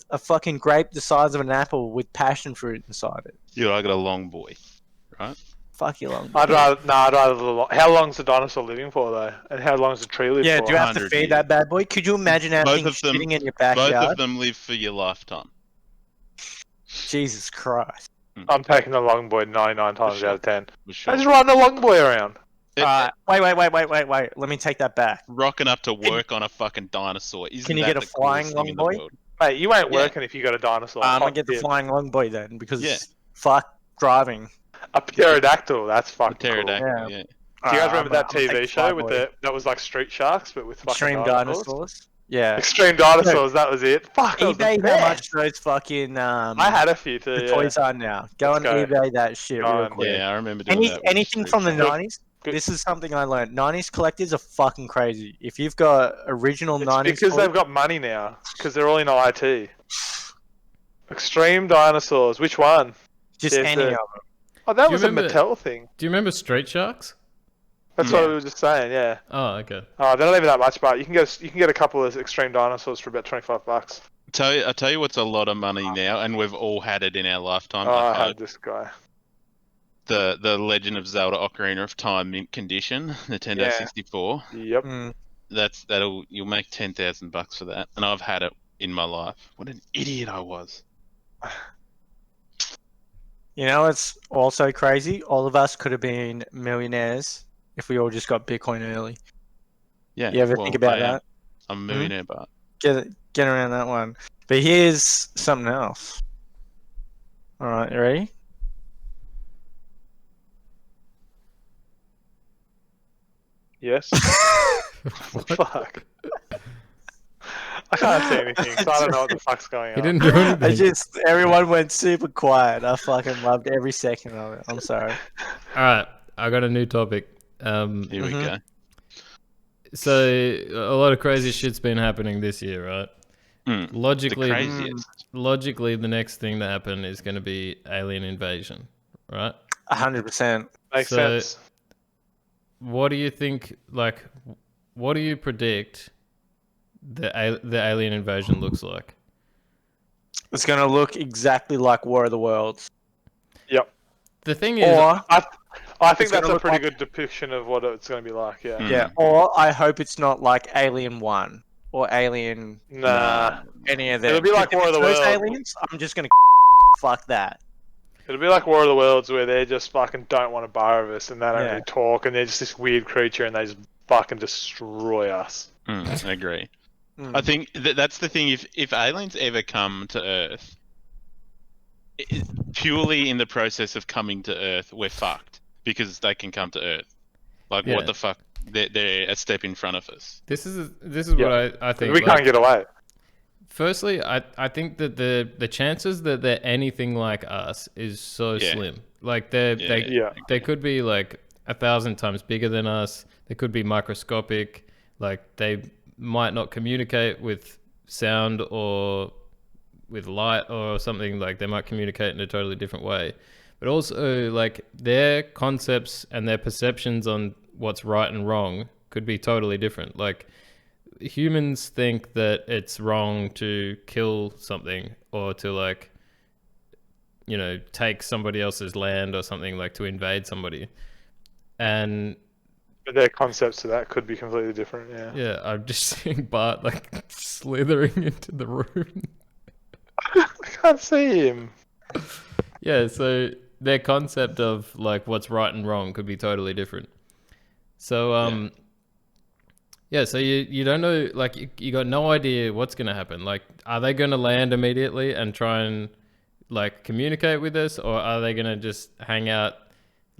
a fucking grape the size of an apple with passion fruit inside it. Yeah, I got a long boy, right? Fuck you long. I'd rather the long. How long's the dinosaur living for though? And how long's the tree live Yeah, for? do you have to 100 feed years. that bad boy? Could you imagine having of them- shitting in your Both backyard? of them live for your lifetime. Jesus Christ. I'm taking the long boy 99 times sure. out of 10. For sure. I'm just riding a long boy around. Wait. Let me take that back. Rocking up to work on a fucking dinosaur. Isn't Can you that get a the flying coolest long thing in the boy? world? Mate, you ain't Yeah. working if you got a dinosaur. I'm gonna Fuck get the you. flying long boy then because Yeah. fuck driving. A pterodactyl. That's The fucking cool. pterodactyl, Yeah. yeah. Do you guys remember that I'm gonna TV take show with Flyboy. that was like Street Sharks but with fucking Extreme dinosaurs? Dinosaurs? Yeah. Extreme Dinosaurs, that was it. Fuck, that was the eBay how much best. those fucking I had a few too, the yeah. toys are now. Go Let's on go. eBay that shit Go real on, quick. Yeah, I remember doing that. with Anything Street from the Sharks. 90s? Good. This is something I learned. 90s collectors are fucking crazy. If you've got original It's 90s because toys, they've got money now. Because they're all in IT. Extreme Dinosaurs. Which one? just Yes, any sir. of them. Oh, that Do you was a remember- Mattel thing. Do you remember Street Sharks? That's what we were just saying, yeah. Oh, okay. Oh, they're not even that much, but you can get a couple of Extreme Dinosaurs for about $25. I tell you what's a lot of money now, and we've all had it in our lifetime. Oh, I I had hope. this guy. The Legend of Zelda: Ocarina of Time mint condition, Nintendo Yeah. 64. Yep. Mm. You'll make $10,000 for that, and I've had it in my life. What an idiot I was. You know, it's also crazy. All of us could have been millionaires if we all just got Bitcoin early. Yeah. You ever well, think about I am. that? I'm a millionaire, but Get around that one. But here's something else. All right, you ready? Yes. Fuck. I can't see anything, so I don't know what the fuck's going He on. didn't do anything. Everyone went super quiet. I fucking loved every second of it. I'm sorry. All right, I got a new topic. here we go. So a lot of crazy shit's been happening this year, right? The Logically, the next thing to happen is going to be alien invasion, right? 100%. Makes So- sense. What do you think? Like, what do you predict the alien invasion looks like? It's going to look exactly like War of the Worlds. Yep. The thing is, Or, I think It's gonna that's a look pretty like- good depiction of what it's going to be like, yeah. yeah, or I hope it's not like Alien 1 or Alien Nah. any of them. It'll be like If War of it's the those Worlds. aliens, I'm just going to fuck that. It'll be like War of the Worlds where they just fucking don't want a bar of us and they don't Yeah. really talk and they're just this weird creature and they just fucking destroy us. I agree. Mm. I think that's the thing. If aliens ever come to Earth, purely in the process of coming to Earth, we're fucked because they can come to Earth. Like, Yeah. what the fuck? They're a step in front of us. this is Yeah. what I think. We like, can't get away. Firstly, I think that the chances that they're anything like us is so Yeah. slim. Like they Yeah. they could be like 1,000 times bigger than us. They could be microscopic. Like they might not communicate with sound or with light or something. Like they might communicate in a totally different way. But also like their concepts and their perceptions on what's right and wrong could be totally different. Like humans think that it's wrong to kill something or to like, you know, take somebody else's land or something, like to invade somebody. And But their concepts to that could be completely different, yeah. yeah, I'm just seeing Bart like slithering into the room. I can't see him. Yeah, so their concept of like what's right and wrong could be totally different. So yeah, so you don't know, like you got no idea what's going to happen. Like, are they going to land immediately and try and like communicate with us, or are they going to just hang out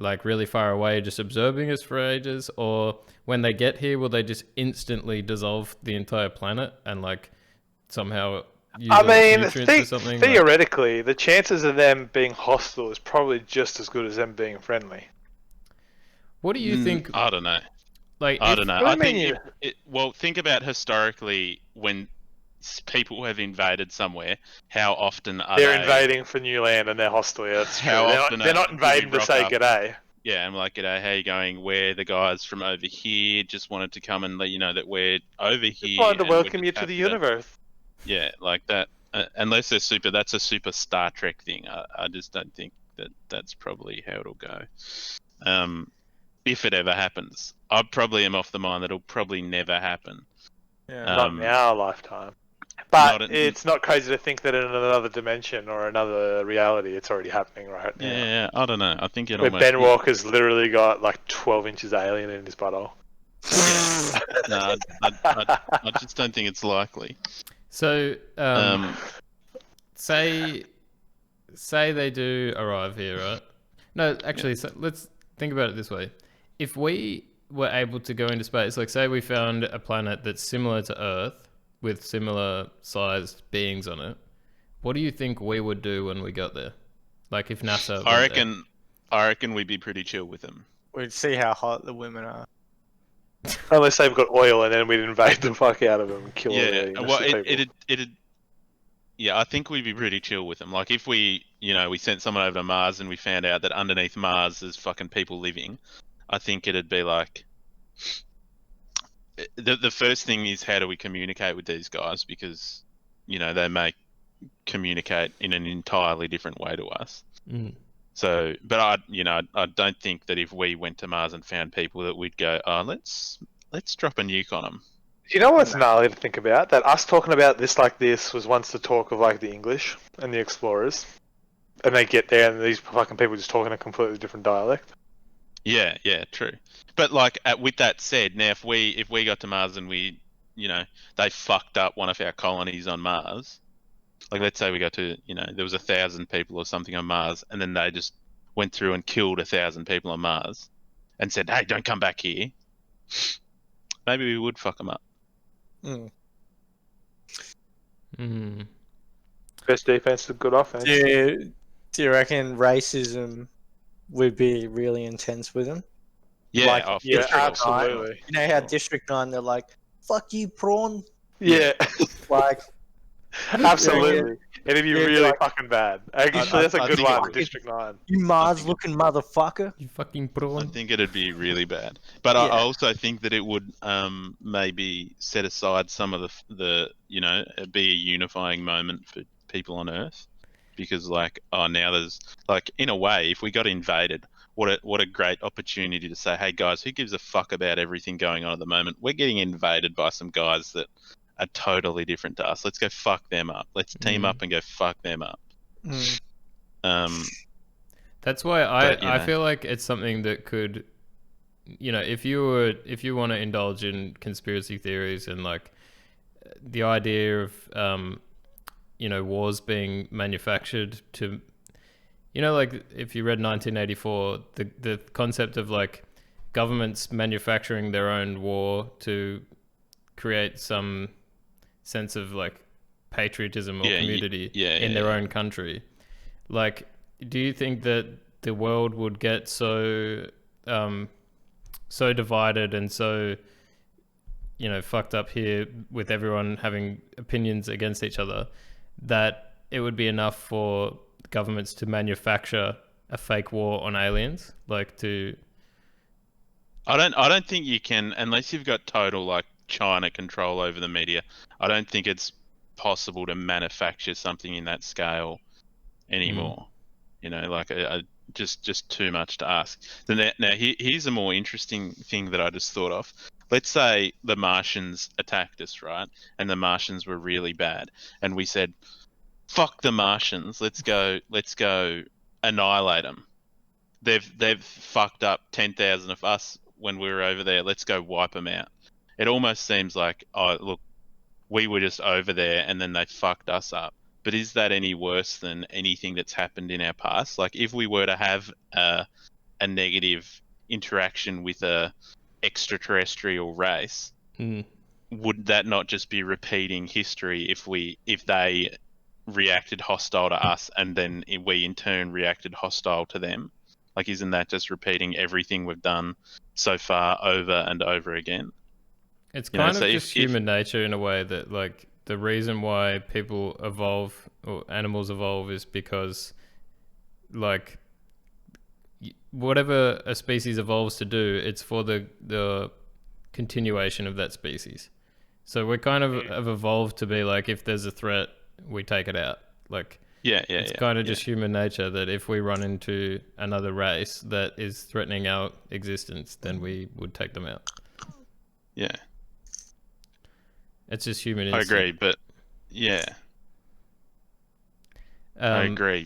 like really far away, just observing us for ages? Or when they get here, will they just instantly dissolve the entire planet and like somehow use all its nutrients or something? Theoretically, the chances of them being hostile is probably just as good as them being friendly. What do you think? I don't know. Like, I don't know. What do I you mean think well, think about historically when people have invaded somewhere. How often are they're they invading for new land and they're hostile? Yeah, that's true. How often they're not do we invading to rock say up? g'day. Yeah, I'm like, g'day, how you going? We're the guys from over here. Just wanted to come and let you know that we're over Just here. wanted to and we're welcome just you to the happy universe. Yeah, like that. Unless they're super, that's a super Star Trek thing. I just don't think that that's probably how it'll go. If it ever happens, I probably am off the mind that it'll probably never happen. Yeah. Not in our lifetime. But Not it's not crazy to think that in another dimension or another reality, it's already happening right now. Yeah, I don't know. I think it Where almost. Ben Walker's literally got like 12 inches of alien in his butthole. Yeah. No, I just don't think it's likely. So, say they do arrive here, right? No, actually, so let's think about it this way. If we were able to go into space, like say we found a planet that's similar to Earth with similar sized beings on it, what do you think we would do when we got there? Like if NASA I reckon we'd be pretty chill with them. We'd see how hot the women are. Unless they've got oil, and then we'd invade the fuck out of them and kill all Yeah, the innocent well, people. yeah, I think we'd be pretty chill with them. Like if we sent someone over to Mars and we found out that underneath Mars there's fucking people living, I think it'd be like the first thing is how do we communicate with these guys, because they may communicate in an entirely different way to us. So, but I don't think that if we went to Mars and found people that we'd go, oh, let's drop a nuke on them. You know what's gnarly to think about? That us talking about this like this was once the talk of like the English and the explorers, and they get there and these fucking people just talking a completely different dialect. Yeah, true. But like, with that said, now if we got to Mars and we, they fucked up one of our colonies on Mars, like let's say we got to, there was 1,000 people or something on Mars, and then they just went through and killed 1,000 people on Mars, and said, hey, don't come back here. Maybe we would fuck them up. Best defense is good offense. Do you reckon racism would be really intense with them? Yeah, like, yeah, District absolutely. 9, you know how District 9, they're like, fuck you, prawn? Yeah. Like, absolutely. It'd be really like, fucking bad. Actually, that's a good one, District 9. You Mars-looking motherfucker. You fucking prawn. I think it'd be really bad. But Yeah. I also think that it would maybe set aside some of the be a unifying moment for people on Earth. Because now there's in a way, if we got invaded, what a great opportunity to say, hey guys, who gives a fuck about everything going on at the moment? We're getting invaded by some guys that are totally different to us. Let's go fuck them up. Let's team up and go fuck them up. That's why I feel like it's something that could, if you want to indulge in conspiracy theories and like the idea of wars being manufactured to, like if you read 1984, the concept of like governments manufacturing their own war to create some sense of like patriotism or community in their own country. Like, do you think that the world would get so divided and so fucked up here with everyone having opinions against each other that it would be enough for governments to manufacture a fake war on aliens? Like to I don't think you can, unless you've got total China control over the media. I don't think it's possible to manufacture something in that scale anymore. Just too much to ask. Now here's a more interesting thing that I just thought of. Let's say the Martians attacked us, right? And the Martians were really bad, and we said, "Fuck the Martians! Let's go annihilate them. They've fucked up 10,000 of us when we were over there. Let's go wipe them out." It almost seems like, oh look, we were just over there and then they fucked us up. But is that any worse than anything that's happened in our past? Like if we were to have a negative interaction with a extraterrestrial race, would that not just be repeating history if they reacted hostile to us and then we in turn reacted hostile to them? Like, isn't that just repeating everything we've done so far over and over again? It's kind of just human nature in a way that, like, the reason why people evolve or animals evolve is because, like, whatever a species evolves to do, it's for the continuation of that species. So we kind of have evolved to be like, if there's a threat, we take it out. Like, it's kind of just human nature that if we run into another race that is threatening our existence, then we would take them out. Yeah. It's just human instinct. I agree, but yeah. I agree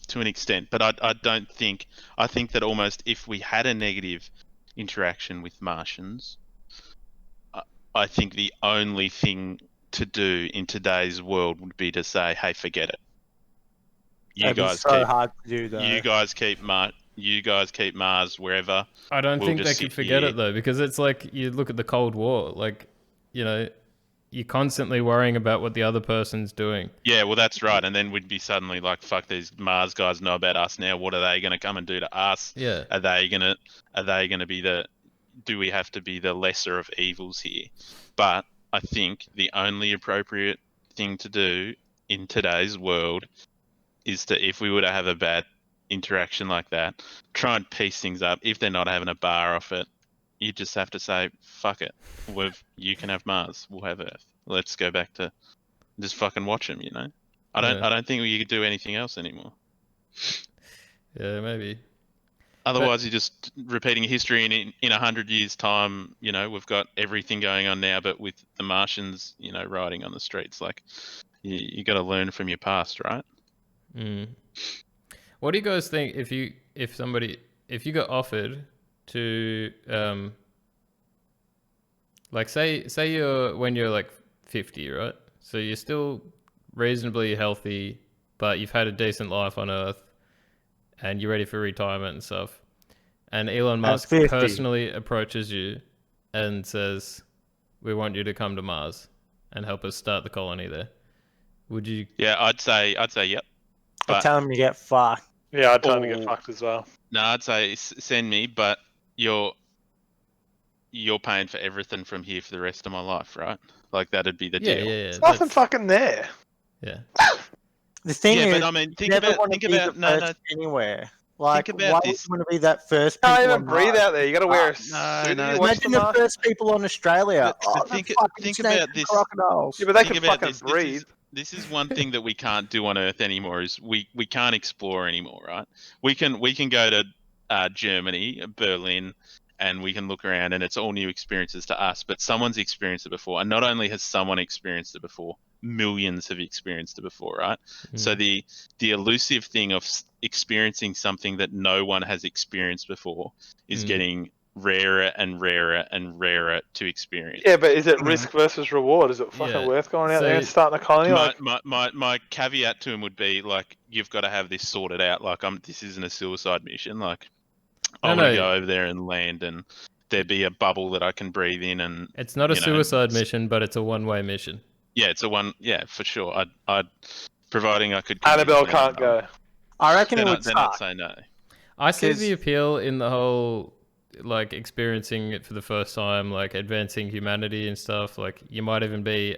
to an extent, but I don't think... I think that almost if we had a negative interaction with Martians, I think the only thing to do in today's world would be to say, hey, forget it. You guys hard to do, though. You guys keep Mars wherever. I don't think they could forget it, though, because it's like, you look at the Cold War, like, you know, you're constantly worrying about what the other person's doing. Yeah, well, that's right. And then we'd be suddenly like, fuck, these Mars guys know about us now. What are they going to come and do to us? Yeah. Are they going to be do we have to be the lesser of evils here? But I think the only appropriate thing to do in today's world is to, if we were to have a bad interaction like that, try and piece things up. If they're not having a bar off it, you just have to say, fuck it. You can have Mars, we'll have Earth. Let's go back to just fucking watch them, you know? I don't think we could do anything else anymore. Yeah, maybe. Otherwise, you're just repeating history, and in 100 years' time, you know, we've got everything going on now, but with the Martians, you know, riding on the streets. Like, you got to learn from your past, right? What do you guys think if you got offered to, like, say when you're like 50, right? So you're still reasonably healthy, but you've had a decent life on Earth, and you're ready for retirement and stuff. And Elon Musk personally approaches you and says, we want you to come to Mars and help us start the colony there. Would you? Yeah, I'd say yep. I'd tell him to get fucked. Yeah, I'd tell him to get fucked as well. No, I'd say send me, but you're paying for everything from here for the rest of my life, right? Like, that'd be the deal. Yeah. There's nothing fucking there. Yeah. The thing is, but I mean, think about anywhere. Like, think about why this. would you want to be that first? You can't even breathe out there. You got to wear a suit. Imagine the first people on Australia. Think about this. Crocodiles. Yeah, but they can fucking breathe. This is one thing that we can't do on Earth anymore. Is we can't explore anymore, right? We can go to Germany, Berlin, and we can look around, and it's all new experiences to us. But someone's experienced it before, and not only has someone experienced it before, millions have experienced it before, right? So the elusive thing of experiencing something that no one has experienced before is getting rarer and rarer and rarer to experience. Yeah, but is it risk versus reward? Is it fucking worth going out there and starting a colony? My caveat to him would be, like, you've got to have this sorted out. Like, this isn't a suicide mission. Like, I want to go over there and land, and there be a bubble that I can breathe in, and it's not a suicide mission, but it's a one-way mission. Yeah, it's a one. Yeah, for sure. I'd providing I could. Annabelle can't go. I reckon it would then I'd say no. I see the appeal in the whole, like, experiencing it for the first time, like advancing humanity and stuff. Like, you might even be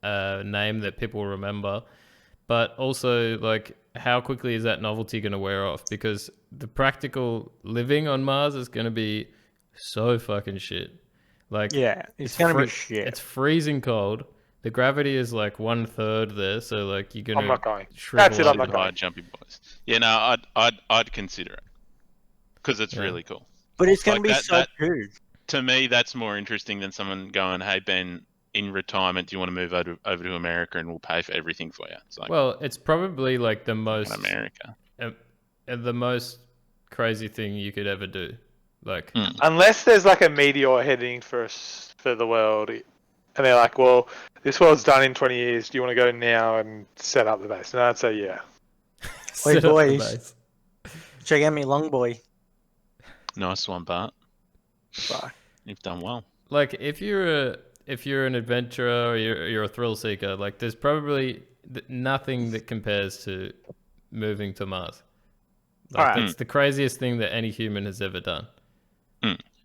a name that people remember, but also, like, how quickly is that novelty going to wear off? Because the practical living on Mars is going to be so fucking shit. Like, yeah, it's going to be shit. It's freezing cold. The gravity is like 1/3 there, so like you're gonna. I'm not going. That's it. I'm not going. Jumpy boys. Yeah, no, I'd consider it because it's really cool. But it's gonna be so huge. To me, that's more interesting than someone going, "Hey Ben, in retirement, do you want to move over to America and we'll pay for everything for you?" It's like, well, it's probably like the most America, the most crazy thing you could ever do. Like, unless there's like a meteor heading for the world. And they're like, well, this world's done in 20 years. Do you want to go now and set up the base? And I'd say, yeah. Wait, boys. Check out me long boy. Nice one, Bart. Fuck. You've done well. Like, if you're an adventurer or you're a thrill seeker, like, there's probably nothing that compares to moving to Mars. Like, that's the craziest thing that any human has ever done.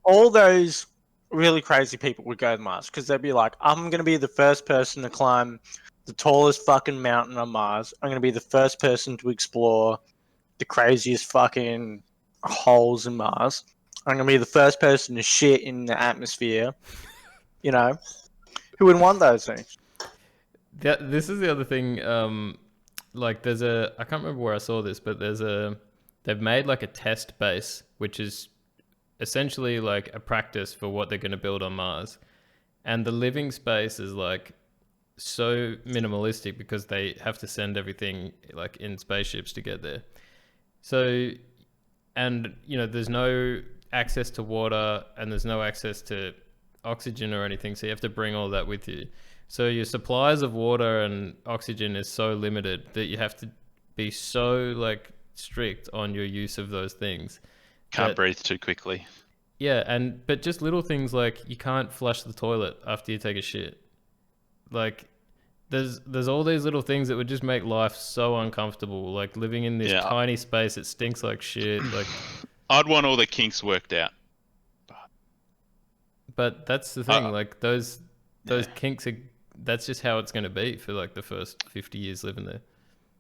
All those really crazy people would go to Mars because they'd be like, I'm going to be the first person to climb the tallest fucking mountain on Mars. I'm going to be the first person to explore the craziest fucking holes in Mars. I'm going to be the first person to shit in the atmosphere. You know? Who would want those things? This is the other thing. Like, I can't remember where I saw this, but they've made like a test base, which is essentially like a practice for what they're going to build on Mars. And the living space is like so minimalistic because they have to send everything like in spaceships to get there. So, and there's no access to water and there's no access to oxygen or anything. So you have to bring all that with you. So your supplies of water and oxygen is so limited that you have to be so like strict on your use of those things. Can't breathe too quickly. Yeah, but just little things like you can't flush the toilet after you take a shit. Like, there's all these little things that would just make life so uncomfortable. Like living in this tiny space, it stinks like shit. Like, I'd want all the kinks worked out. But that's the thing. Like those kinks are. That's just how it's going to be for like the first 50 years living there.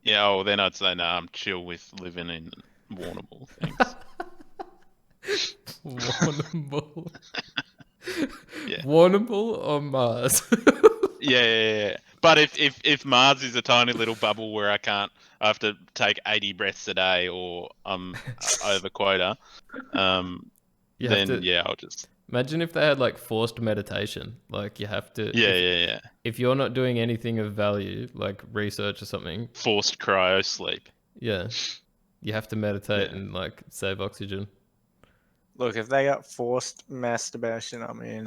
Yeah. Oh, then I'd say no. I'm chill with living in Warrnambool. Thanks. Warrnambool. Yeah. Warrnambool on Mars. Yeah. But if Mars is a tiny little bubble where I have to take 80 breaths a day or I'm over quota, I'll just... Imagine if they had like forced meditation. Like you have to... Yeah. If you're not doing anything of value, like research or something... Forced cryo sleep. Yeah. You have to meditate and like save oxygen. Look, if they got forced masturbation, I mean...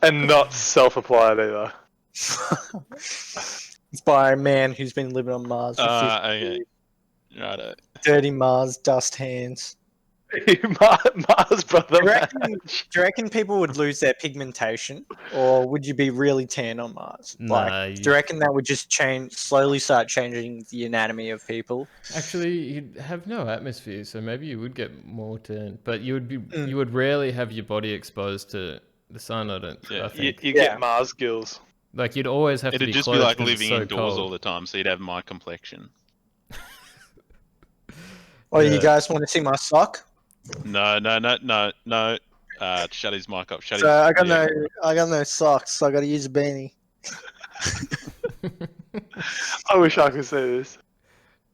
And not self-applied either. It's by a man who's been living on Mars for 50 years. Righto. Dirty Mars, dust hands. Mars brother. Do you reckon people would lose their pigmentation, or would you be really tan on Mars? Nah, do you reckon that would just slowly start changing the anatomy of people? Actually, you'd have no atmosphere, so maybe you would get more tan. But you would rarely have your body exposed to the sun. I think you get Mars gills. Like you'd always have to be just clothed be like 'cause it's living so indoors cold. all the time, so you'd have my complexion. Oh, you guys want to see my sock? No. Shut his mic up. I got no socks, so I got to use a beanie. I wish I could see this.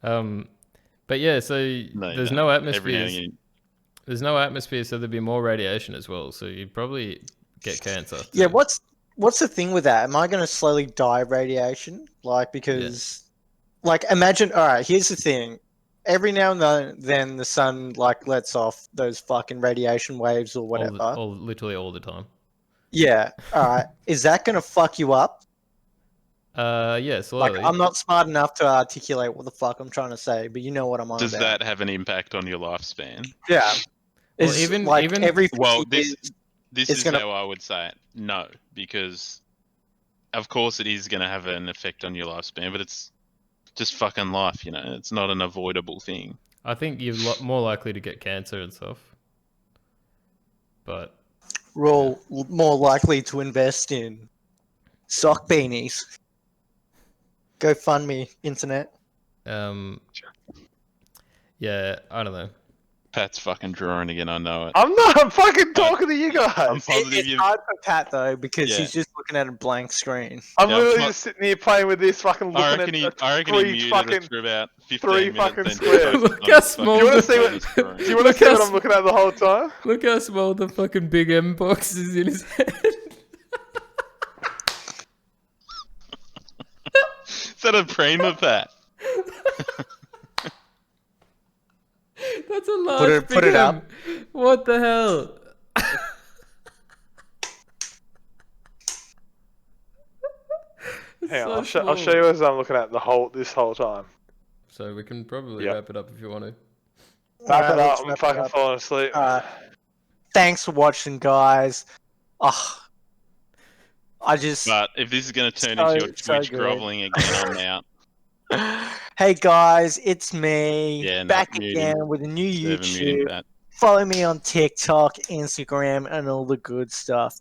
But yeah, so there's no atmosphere. There's no atmosphere, so there'd be more radiation as well. So you'd probably get cancer. Yeah, what's the thing with that? Am I going to slowly die of radiation? Like, because, like, imagine. All right, here's the thing. Every now and then the sun like lets off those fucking radiation waves or whatever. Literally all the time. Yeah. All right. Is that going to fuck you up? Yeah, slowly. Like, I'm not smart enough to articulate what the fuck I'm trying to say, but you know what I'm on Does about. that have an impact on your lifespan? Yeah. Well, even every this is how I would say it. No, because of course it is going to have an effect on your lifespan, but it's just fucking life, It's not an avoidable thing. I think you're more likely to get cancer and stuff. But we're all more likely to invest in sock beanies. Go fund me, internet. Yeah, I don't know. Pat's fucking drawing again, I know it. I'm not. I'm fucking talking to you guys. I'm positive it's hard for Pat though because he's just looking at a blank screen. I'm literally just sitting here playing with this, fucking looking I reckon he muted it for about 15 minutes. Fucking squares. Look how small. Do you want to see what I'm looking at the whole time? Look how small the fucking big M box is in his head. Is that a Prima, Pat? That's a large put it up. What the hell? Hang on, I'll show you as I'm looking at this whole time. So we can probably wrap it up if you want to. Wrap it up. I'm fucking falling asleep. Thanks for watching, guys. Oh, But if this is going to turn into your Twitch groveling again, I'm out. Hey guys, it's me back muting. again with a new Muting YouTube. that. Follow me on TikTok, Instagram, and all the good stuff.